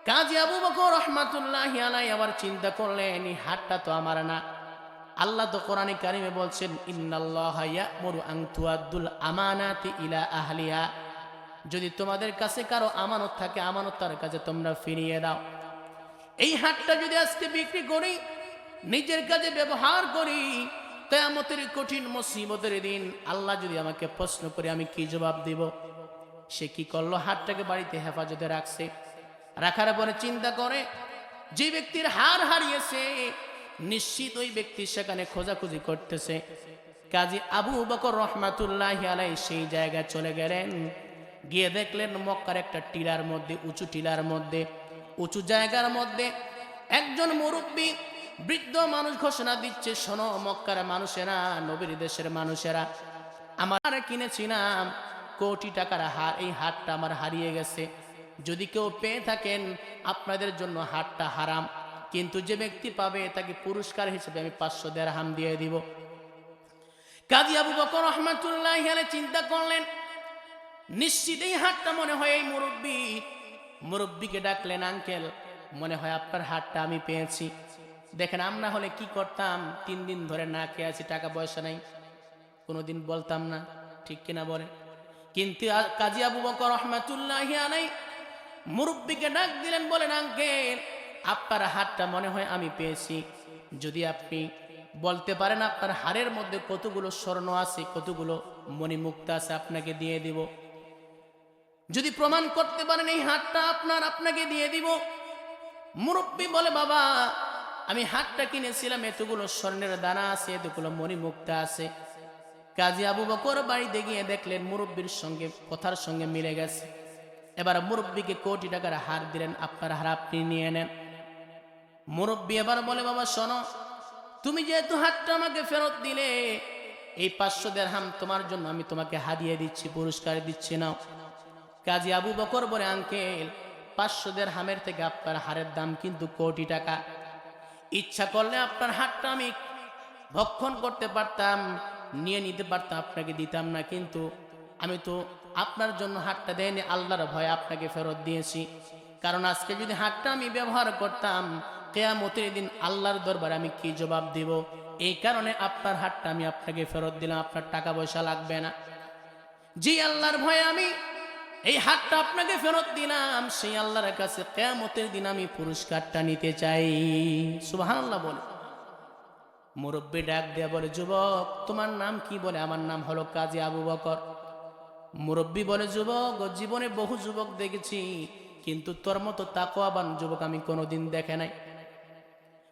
কাজী আবু বকর রহমাতুল্লাহি আলাইহি আবার চিন্তা করলেন এই হারটা তো আমার না। আল্লাহ তো কোরআনে কারিমে বলছেন ইন্নাল্লাহা ইয়া'মুরু আন তুআদ্দুল আমানাতি ইলা আহলিহা, যদি তোমাদের কাছে কারো আমানত থাকে আমানত তার কাছে তোমরা ফিরিয়ে দাও। এই হারটা যদি আজকে বিক্রি করি, নিজের কাজে ব্যবহার করি, কিয়ামতের কঠিন মুসিবতের দিন আল্লাহ যদি আমাকে প্রশ্ন করে আমি কি জবাব দিব? সে কি করলো? হারটাকে বাড়িতে হেফাজতে রাখছে। রাখার পরে চিন্তা করে যে ব্যক্তির হার হারিয়েছে নিশ্চিত ওই ব্যক্তি সেখানে খোঁজাখুঁজি করতেছে। কাজী আবু বকর রহমাতুল্লাহি আলাইহি সেই জায়গায় চলে গেলেন, গিয়ে দেখলেন মক্কার একটা টিলার মধ্যে, উঁচু টিলার মধ্যে, উঁচু জায়গার মধ্যে একজন মুরব্বী বৃদ্ধ মানুষ ঘোষণা দিচ্ছে, শোনো মক্কার মানুষেরা, নবীর দেশের মানুষেরা, আমার কিনেছিলাম কোটি টাকার হার, এই হারটা আমার হারিয়ে গেছে, যদি কেউ পেয়ে থাকেন আপনাদের জন্য হারটা হারাম, কিন্তু যে ব্যক্তি পাবে তাকে পুরস্কার হিসেবে আমি 500 দিরহাম দিয়ে দিব। কাজী আবু বকর রহমাতুল্লাহি আলাইহি চিন্তা করলেন নিশ্চিত এই হারটা মনে হয় এই মুরব্বীকে ডাকলেন, আঙ্কেল মনে হয় আপনার হারটা আমি পেয়েছি, দেখেন আমরা হলে কি করতাম, 3 দিন ধরে না খেয়ে আছি, টাকা পয়সা নাই, কোনোদিন বলতাম না, ঠিক কিনা বলে? কিন্তু কাজী আবু বকর রহমাতুল্লাহি আলাইহি মুরব্বীকে ডাক দিলেন, বলেন আঙ্কেল আপনার হারটা মনে হয় আমি পেয়েছি, যদি আপনি বলতে পারেন আপনার হারের মধ্যে কতগুলো স্বর্ণ আছে, কতগুলো মণিমুক্তা আছে, আপনাকে দিয়ে দিব। যদি প্রমাণ করতে পারেন এই হারটা আপনাকে দিয়ে দিব। মুরব্বী বলে, বাবা আমি হারটা কিনেছিলাম, এতগুলো স্বর্ণের দানা আছে, এতগুলো মণিমুক্তা আছে। কাজী আবু বকর বাড়িতে গিয়ে দেখলেন মুরব্বীর সঙ্গে কথার সঙ্গে মিলে গেছে। এবার মুরব্বীকে কোটি টাকার হার দিলেন, আপনার হার আপনি নিয়ে নেন। মুরব্বী এবার বলে, বাবা শোনো, তুমি যেহেতু হারটা আমাকে ফেরত দিলে, এই 500 দিরহাম তোমার জন্য আমি তোমাকে হাদিয়া দিচ্ছি, পুরস্কার দিচ্ছি, নাও। কাজী আবু বকর বলে, আঙ্কেল 500 দিরহামের থেকে আপনার হারের দাম কিন্তু কোটি টাকা, ইচ্ছা করলে আপনার হারটা আমি ভক্ষণ করতে পারতাম, নিয়ে নিতে পারতাম, আপনাকে দিতাম না, কিন্তু আমি তো আপনার জন্য হারটা দেয়নি, আল্লাহর ভয়ে আপনাকে ফেরত দিয়েছি, কারণ আজকে যদি হারটা আমি ব্যবহার করতাম কিয়ামতের দিন আল্লাহর দরবারে আমি কি জবাব দিব, এই কারণে আপনার হারটা আমি আপনাকে ফেরত দিলাম, আপনার টাকা পয়সা লাগবে না। যে আল্লাহর ভয়ে আমি এই হারটা আপনাকে ফেরত দিলাম, সেই আল্লাহর কাছে কিয়ামতের দিন আমি পুরস্কারটা নিতে চাই। সুবহানাল্লাহ বলে। মুরব্বী ডাক দেয়া বলে, যুবক তোমার নাম কি? বলে, আমার নাম হলো কাজী আবু বকর। মুরব্বী বলে, যুবক জীবনে বহু যুবক দেখেছি, কিন্তু তোর মতো তাকওয়াবান যুবক আমি কোনোদিন দেখে নাই।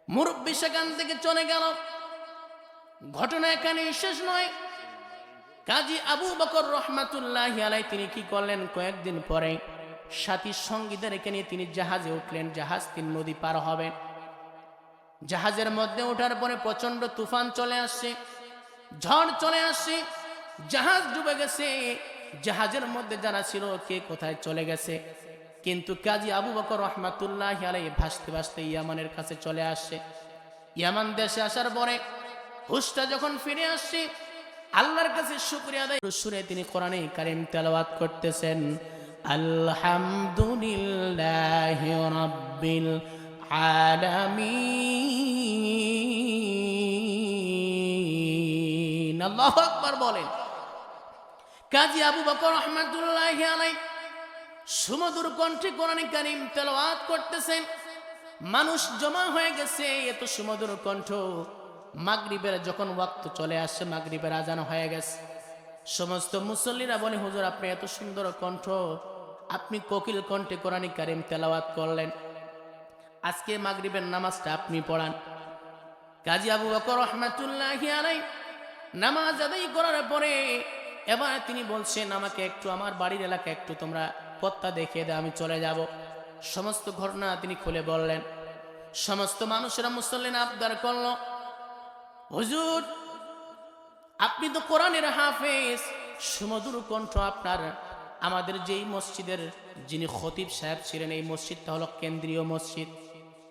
মুরব্বী সেখান থেকে চলে গেল। ঘটনা এখানে শেষ নয়। কাজী আবু বকর রহমাতুল্লাহি আলাইহি তিনি কি করলেন, কয়েকদিন পরে সাথী সঙ্গীদেরকে নিয়ে তিনি জাহাজে উঠলেন। জাহাজ 3 নদী পার হবেন। জাহাজের মধ্যে ওঠার পরে প্রচন্ড তুফান চলে আসছে, ঝড় চলে আসছে, জাহাজ ডুবে গেছে। জাহাজের মধ্যে যারা ছিল কে কোথায় চলে গেছে। কিন্তু কাজী আবু বকর রহমাতুল্লাহি আলাইহি ভাসতে ভাসতে ইয়ামানের কাছে চলে আসছে। ইয়ামান দেশে আসার পরে হুশটা যখন ফিরে আসছে, আল্লাহর কাছে শুকরিয়া আদায় সুরে তিনি কোরআনে কারীম তেলাওয়াত করতেছেন, আলহামদুলিল্লাহি রাব্বিল আলামিন। আল্লাহু আকবার বলেন। কাজী আবু বকর রহমাতুল্লাহি আলাইহি সুমধুর কণ্ঠে কোরআনে কারীম তেলাওয়াত করতেছেন। মানুষ জমা হয়ে গেছে, এত সুমধুর কণ্ঠ। মাগরিবের যখন ওয়াক্ত চলে আসছে, মাগরিবের আজান হয়ে গেছে। সমস্ত মুসল্লিরা বলে, হুজুর আপনি এত সুন্দর কণ্ঠ, আপনি কোকিল কণ্ঠে কোরআনে কারীম তেলাওয়াত করলেন, আজকে মাগরিবের নামাজটা আপনি পড়ান। কাজী আবু বকর রহমাতুল্লাহি আলাইহি নামাজ আদায় করার পরে এবার তিনি বলছেন, আমাকে একটু আমার বাড়ির এলাকা একটু তোমরা পথটা দেখিয়ে দাও, আমি চলে যাব। সমস্ত ঘটনা তিনি খুলে বললেন। সমস্ত মানুষেরা মুসল্লিরা আবদার করল, হুজুর আপনি তো কোরআনের হাফেজ, সুমধুর কণ্ঠ আপনার। আমাদের যেই মসজিদের যিনি খতিব সাহেব ছিলেন, এই মসজিদটা হলো কেন্দ্রীয় মসজিদ।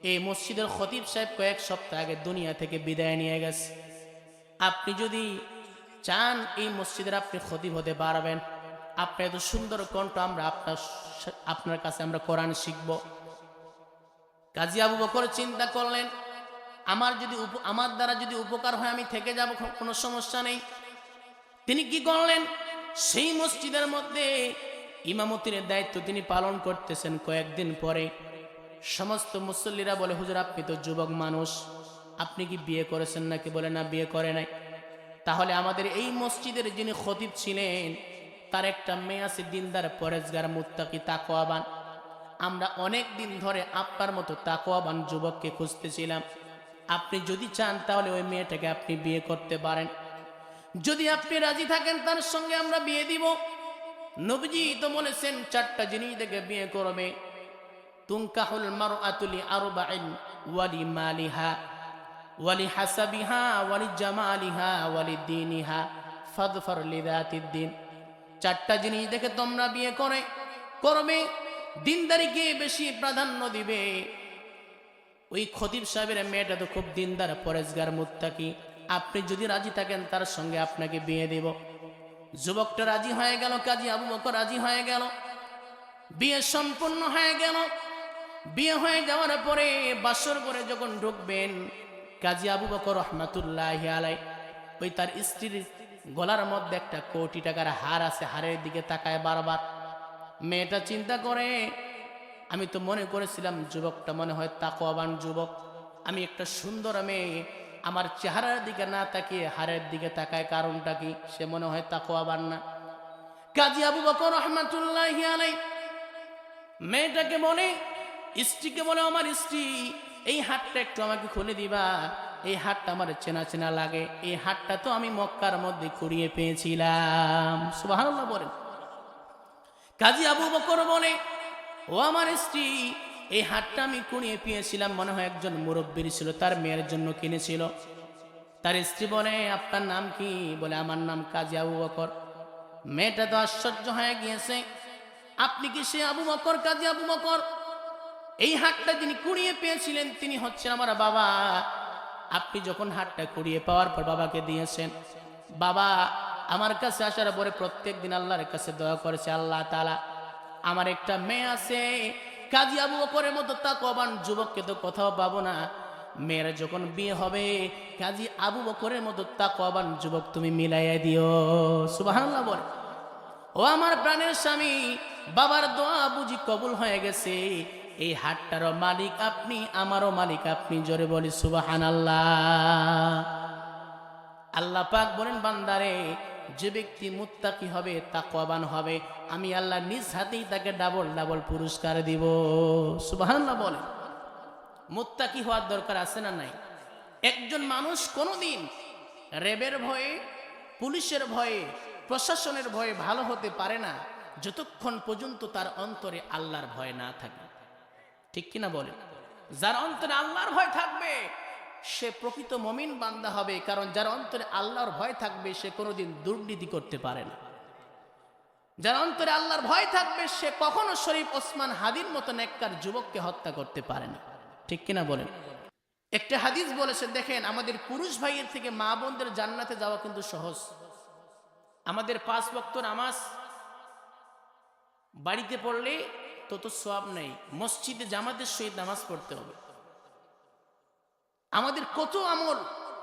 এই মসজিদের খতিব সাহেব কয়েক সপ্তাহ আগে দুনিয়া থেকে বিদায় নিয়ে গেছে। আপনি যদি চান এই মসজিদের আপনি খতিব হতে পারবেন, আপনার এত সুন্দর কণ্ঠ, আমরা আপনার কাছে আমরা কোরআন শিখব। কাজী আবু বকর চিন্তা করলেন, আমার দ্বারা যদি উপকার হয় আমি থেকে যাব, কোনো সমস্যা নেই। তিনি কি করলেন, সেই মসজিদের মধ্যে ইমামতির দায়িত্ব তিনি পালন করতেছেন। কয়েকদিন পরে সমস্ত মুসল্লিরা বলে, হুজুর আপনি তো যুবক মানুষ, আপনি কি বিয়ে করেছেন নাকি? বলে না, বিয়ে করে নাই। তাহলে আমাদের এই মসজিদের যিনি খতিব ছিলেন তার একটা মেয়ে আছে, দিনদার, পরেজগার, মুত্তাকি, তাকওয়াবান। আমরা অনেক দিন ধরে আপনার মতো তাকওয়াবান যুবককে খুঁজতেছিলাম। আপনি যদি চান তাহলে ওই মেয়েটাকে আপনি বিয়ে করতে পারেন। যদি আপনি রাজি থাকেন তার সঙ্গে আমরা বিয়ে দিব। নবীজি তো বলেছেন 4টা জিনিস দেখে বিয়ে করবে। তুনকাহুল মারআতু লিআরবাইন ওয়ালি মালিহা ওয়ালি হাসাবিহা ওয়ালি জামালিহা ওয়ালি দীনিহা ফাদফার লিযাতিদ্দিন। 4টা জিনিস দেখে তোমরা বিয়ে করবে। দিনদারিকে বেশি প্রাধান্য দিবে। ওই খতিব সাহেবের মেয়েটা তো খুব দিনদার, পরেজগার, মুত্তাকি। আপনি যদি রাজি থাকেন তার সঙ্গে আপনাকে বিয়ে দেব। যুবকটা রাজি হয়ে গেল, কাজী আবু বকর রাজি হয়ে গেল। বিয়ে সম্পূর্ণ হয়ে গেল। বিয়ে হয়ে যাওয়ার পরে বাসর করে যখন ঢুকবেন, কাজী আবু বকর রহমাতুল্লাহি আলাইহি ওই তার স্ত্রীর গলার মধ্যে একটা কোটি টাকার হার আছে, হারের দিকে তাকায় বারবার। মেয়েটা চিন্তা করে, আমি তো মনে করেছিলাম যুবকটা মনে হয় তাকওয়াবান যুবক, আমি একটা সুন্দর মেয়ে, আমার চেহারার দিকে না তাকিয়ে হারের দিকে তাকায়, কারণটা কি? সে মনে হয় তাকওয়াবান না। কাজী আবু বকর রহমাতুল্লাহি আলাইহি মেয়েটাকে বলে, স্ত্রীকে বলে, আমার স্ত্রী এই হাতটা একটু আমাকে খুলে দিবা, এই হাতটা আমার চেনা চেনা লাগে, এই হাতটা তো আমি মক্কার মধ্যে কুড়িয়ে পেয়েছিলাম। সুবহানাল্লাহ বলেন। কাজী আবু বকর বলে, ও আমার স্ত্রী, এই হাতটা আমি কুড়িয়ে পেয়েছিলাম, মনে হয় একজন মুরব্বীর ছিল, তার মেয়ের জন্য কিনেছিল। তার স্ত্রী বলে, আপনার নাম কি? বলে, আমার নাম কাজী আবু বকর। মেয়েটা তো আশ্চর্য হয়ে গিয়েছে, আপনি কি সে আবু বকর, কাজী আবু বকর? এই হাতটা যিনি কুড়িয়ে পেয়েছিলেন তিনি হচ্ছেন আমার বাবা। আপনি যখন হাতটা কুড়িয়ে পাওয়ার পর বাবাকে দিয়েছেন, বাবা আমার কাছে আসার পরে প্রত্যেক দিন আল্লাহর কাছে দোয়া করেছে, আল্লাহ তাআলা আমার একটা মেয়ে আছে, কাজী আবু বকরের মতো তাকওয়াবান যুবককে তো কোথাও পাবো না। মেয়ের যখন বিয়ে হবে, কাজী আবু বকরের মতো তাকওয়াবান যুবক তুমি মিলাইয়া দিও। সুবহানাল্লাহ বলে। ও আমার প্রাণের স্বামী, বাবার দোয়া বুঝি কবুল হয়ে গেছে। এই হাতটারও মালিক আপনি, আমারও মালিক আপনি। জোরে বলি সুবহানাল্লাহ। আল্লাহ পাক বলেন, বান্দারে, যে ব্যক্তি মুত্তাকি হবে, তাকওয়াবান হবে, আমি আল্লাহ নিজ হাতেই তাকে ডাবল ডাবল পুরস্কার দিব। সুবহানাল্লাহ বলেন। মুত্তাকি হওয়ার দরকার আছে না নাই? একজন মানুষ কোনোদিন র্যাবের ভয়ে, পুলিশের ভয়ে, প্রশাসনের ভয়ে ভালো হতে পারে না যতক্ষণ পর্যন্ত তার অন্তরে আল্লাহর ভয় না থাকে। ঠিক কিনা বলে? যার অন্তরে আল্লাহর ভয় থাকবে সে প্রকৃত মুমিন বান্দা হবে, কারণ যার অন্তরে আল্লাহর ভয় থাকবে সে কোনোদিন দুর্নীতি করতে পারে না। যার অন্তরে আল্লাহর ভয় থাকবে সে কখনো শরীফ ওসমান হাদির মতো নেককার যুবককে হত্যা করতে পারে না। ঠিক কিনা বলেন? একটা হাদিস বলেছে, দেখেন আমাদের পুরুষ ভাইয়ের থেকে মা বোনদের জান্নাতে যাওয়া কিন্তু সহজ। আমাদের 5 ওয়াক্ত নামাজ বাড়িতে পড়লে তত সওয়াব নেই, মসজিদে জামাতের সহিত নামাজ পড়তে হবে। আমাদের কত আমল,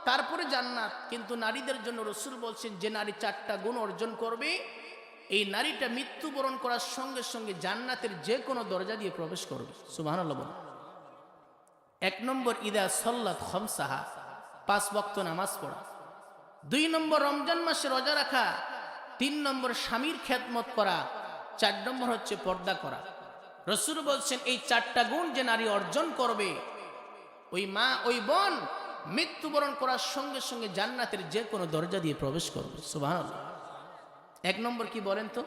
তারপরে জান্নাত। কিন্তু নারীদের জন্য রাসূল বলছেন যে নারী 4টা গুণ অর্জন করবে এই নারীটা মৃত্যুবরণ করার সঙ্গে সঙ্গে জান্নাতের যে কোনো দরজা দিয়ে প্রবেশ করবে। সুবহানাল্লাহ বলুন। 1 নম্বর ইদা সাল্লাত খামসাহা, 5 ওয়াক্ত নামাজ পড়া। 2 নম্বর রমজান মাসে রোজা রাখা। 3 নম্বর স্বামীর খেদমত করা। 4 নম্বর হচ্ছে পর্দা করা। রাসূল বলছেন এই 4টা গুণ যে নারী অর্জন করবে ওই মা, ওই বোন মৃত্যুবরণ করার সঙ্গে সঙ্গে জান্নাতের যে কোনো দরজা দিয়ে প্রবেশ করবে। সুবহানাল্লাহ। 1 নম্বর কি বলেন তো?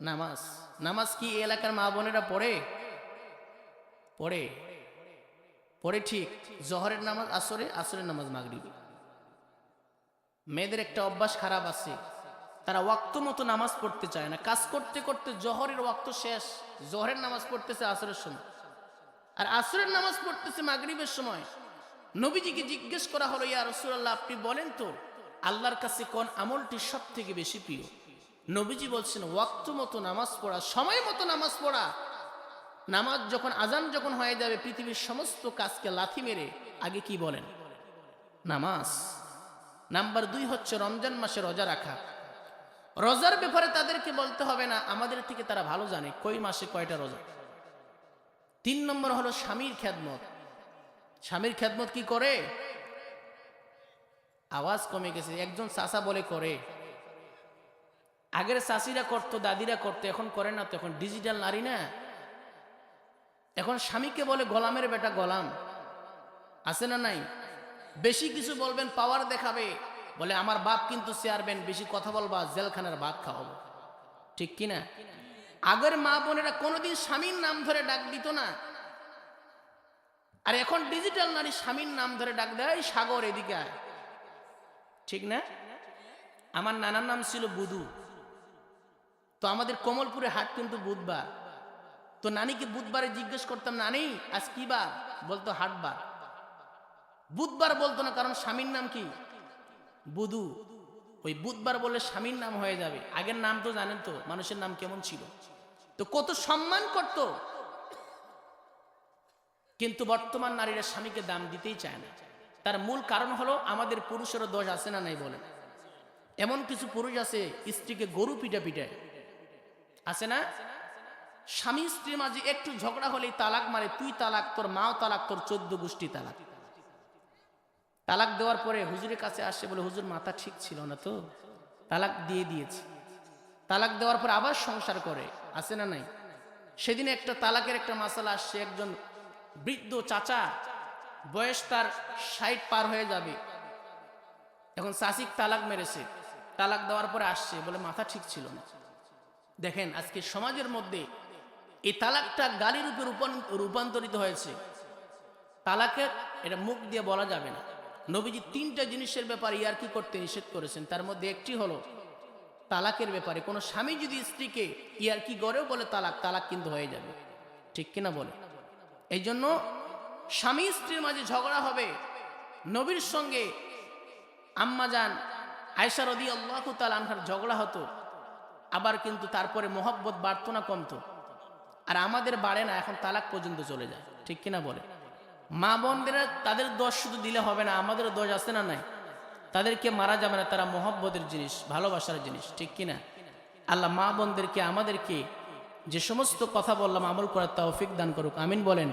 নামাজ। নামাজ কি এই এলাকার মা বোনেরা পড়ে? পড়ে পড়ে ঠিক। জোহরের নামাজ আসরে, আসরের নামাজ মাগরিবে। মেয়েদের একটা অভ্যাস খারাপ আছে, তারা ওয়াক্ত মতো নামাজ পড়তে চায় না। কাজ করতে করতে জোহরের ওয়াক্ত শেষ, জোহরের নামাজ পড়তেছে আসরের সময়, আর আসরের নামাজ পড়তেছে মাগরিবের সময়। নবীজিকে জিজ্ঞেস করা হলো, ইয়া রাসূলুল্লাহ আপনি বলেন তো আল্লাহর কাছে কোন আমলটি সব থেকে বেশি প্রিয়? নবীজি বলছেন ওয়াক্ত মতো নামাজ পড়া, সময় মতো নামাজ পড়া। নামাজ যখন আজান যখন হয়ে যাবে পৃথিবীর সমস্ত কাজকে লাথি মেরে আগে কি বলেন? নামাজ। নাম্বার 2 হচ্ছে রমজান মাসে রোজা রাখা। রোজার ব্যাপারে তাদেরকে বলতে হবে না, আমাদের থেকে তারা ভালো জানে কই মাসে কয়টা রোজা। 3 নম্বর হলো স্বামীর খেদমত। স্বামীর খেদমত কি করে? আওয়াজ কমে গেছে, একজন চাচা বলে করে। আগের চাচিরা করতো, দাদিরা করতো, এখন করে না তো, এখন ডিজিটাল নারী না। এখন স্বামীকে বলে গোলামের বেটা গোলাম, আছে না নাই? বেশি কিছু বলবেন পাওয়ার দেখাবে, বলে আমার বাপ কিন্তু চেয়ারম্যান, বেশি কথা বলবা জেলখানার ভাত খাওয়াবো। ঠিক কিনা? আগের মা বোনেরা কোনোদিন স্বামীর নাম ধরে ডাক দিত না, আর এখন ডিজিটাল নারী স্বামীর নাম ধরে ডাক দেয়, সাগর এদিকে আয়। ঠিক না? আমার নানার নাম ছিল বুধু, তো আমাদের কমলপুরে হাট কিন্তু বুধবার। তো নানিকে বুধবারে জিজ্ঞেস করতাম, নানি আজ কি বার? বলতো হাটবার। বুধবার বলতো না, কারণ স্বামীর নাম কি? বুধু। ওই বুধবার বললে স্বামীর নাম হয়ে যাবে। আগের নাম তো জানেন তো মানুষের নাম কেমন ছিল, তো কত সম্মান করত। কিন্তু বর্তমান নারীরা স্বামীকে দাম দিতেই চায় না। তার মূল কারণ হলো আমাদের পুরুষেরও দোষ আছে না নাই বলেন? এমন কিছু পুরুষ আছে স্ত্রীকে গরু পিটা পিটায়, আছে না? স্বামী স্ত্রীর মাঝে একটু ঝগড়া হলেই তালাক মারে, তুই তালাক, তোর মাও তালাক, তোর 14 গোষ্ঠী তালাক। তালাক দেওয়ার পরে হুজুরের কাছে আসে, বলে হুজুর মাথা ঠিক ছিল না তো, তালাক দিয়ে দিয়েছি। তালাক দেওয়ার পর আবার সংসার করে, আছে না নাই? সেদিন একটা তালাকের একটা মাসালা আসছে, একজন বৃদ্ধ চাচা, বয়স তার 60 পার হয়ে যাবে, এখন চাচিক তালাক মেরেছে। তালাক দেওয়ার পরে আসছে, বলে মাথা ঠিক ছিল না। দেখেন আজকে সমাজের মধ্যে এই তালাকটা গালির উপর রূপান্তরিত হয়েছে। তালাকে এটা মুখ দিয়ে বলা যাবে না। নবীজি 3টা জিনিসের ব্যাপারে ইয়ারকি করতে নিষেধ করেছেন, তার মধ্যে একটি হলো তালাকের ব্যাপারে। কোনো স্বামী যদি স্ত্রীকে ইয়ারকি গড়েও বলে তালাক, তালাক কিন্তু হয়ে যাবে। ঠিক কিনা বলে? এই জন্য স্বামী স্ত্রীর মাঝে ঝগড়া হবে। নবীর সঙ্গে আম্মাজান আয়েশা রাদিয়াল্লাহু তাআলা আনহার ঝগড়া হতো, আবার কিন্তু তারপরে মহব্বত বাড়তো না, কমতো। আর আমাদের বাড়ে না, এখন তালাক পর্যন্ত চলে যায়। ঠিক কিনা বলে? মা বোনদেরা তাদের দোষ শুধু দিলে হবে না, আমাদেরও দোষ আছে না নাই? তাদেরকে মারা যাবে না, তারা মহব্বতের জিনিস, ভালোবাসার জিনিস। ঠিক কিনা? আল্লাহ মা বোনদেরকে, আমাদেরকে যে সমস্ত কথা বললাম আমল করার তৌফিক দান করুক, আমিন বলেন।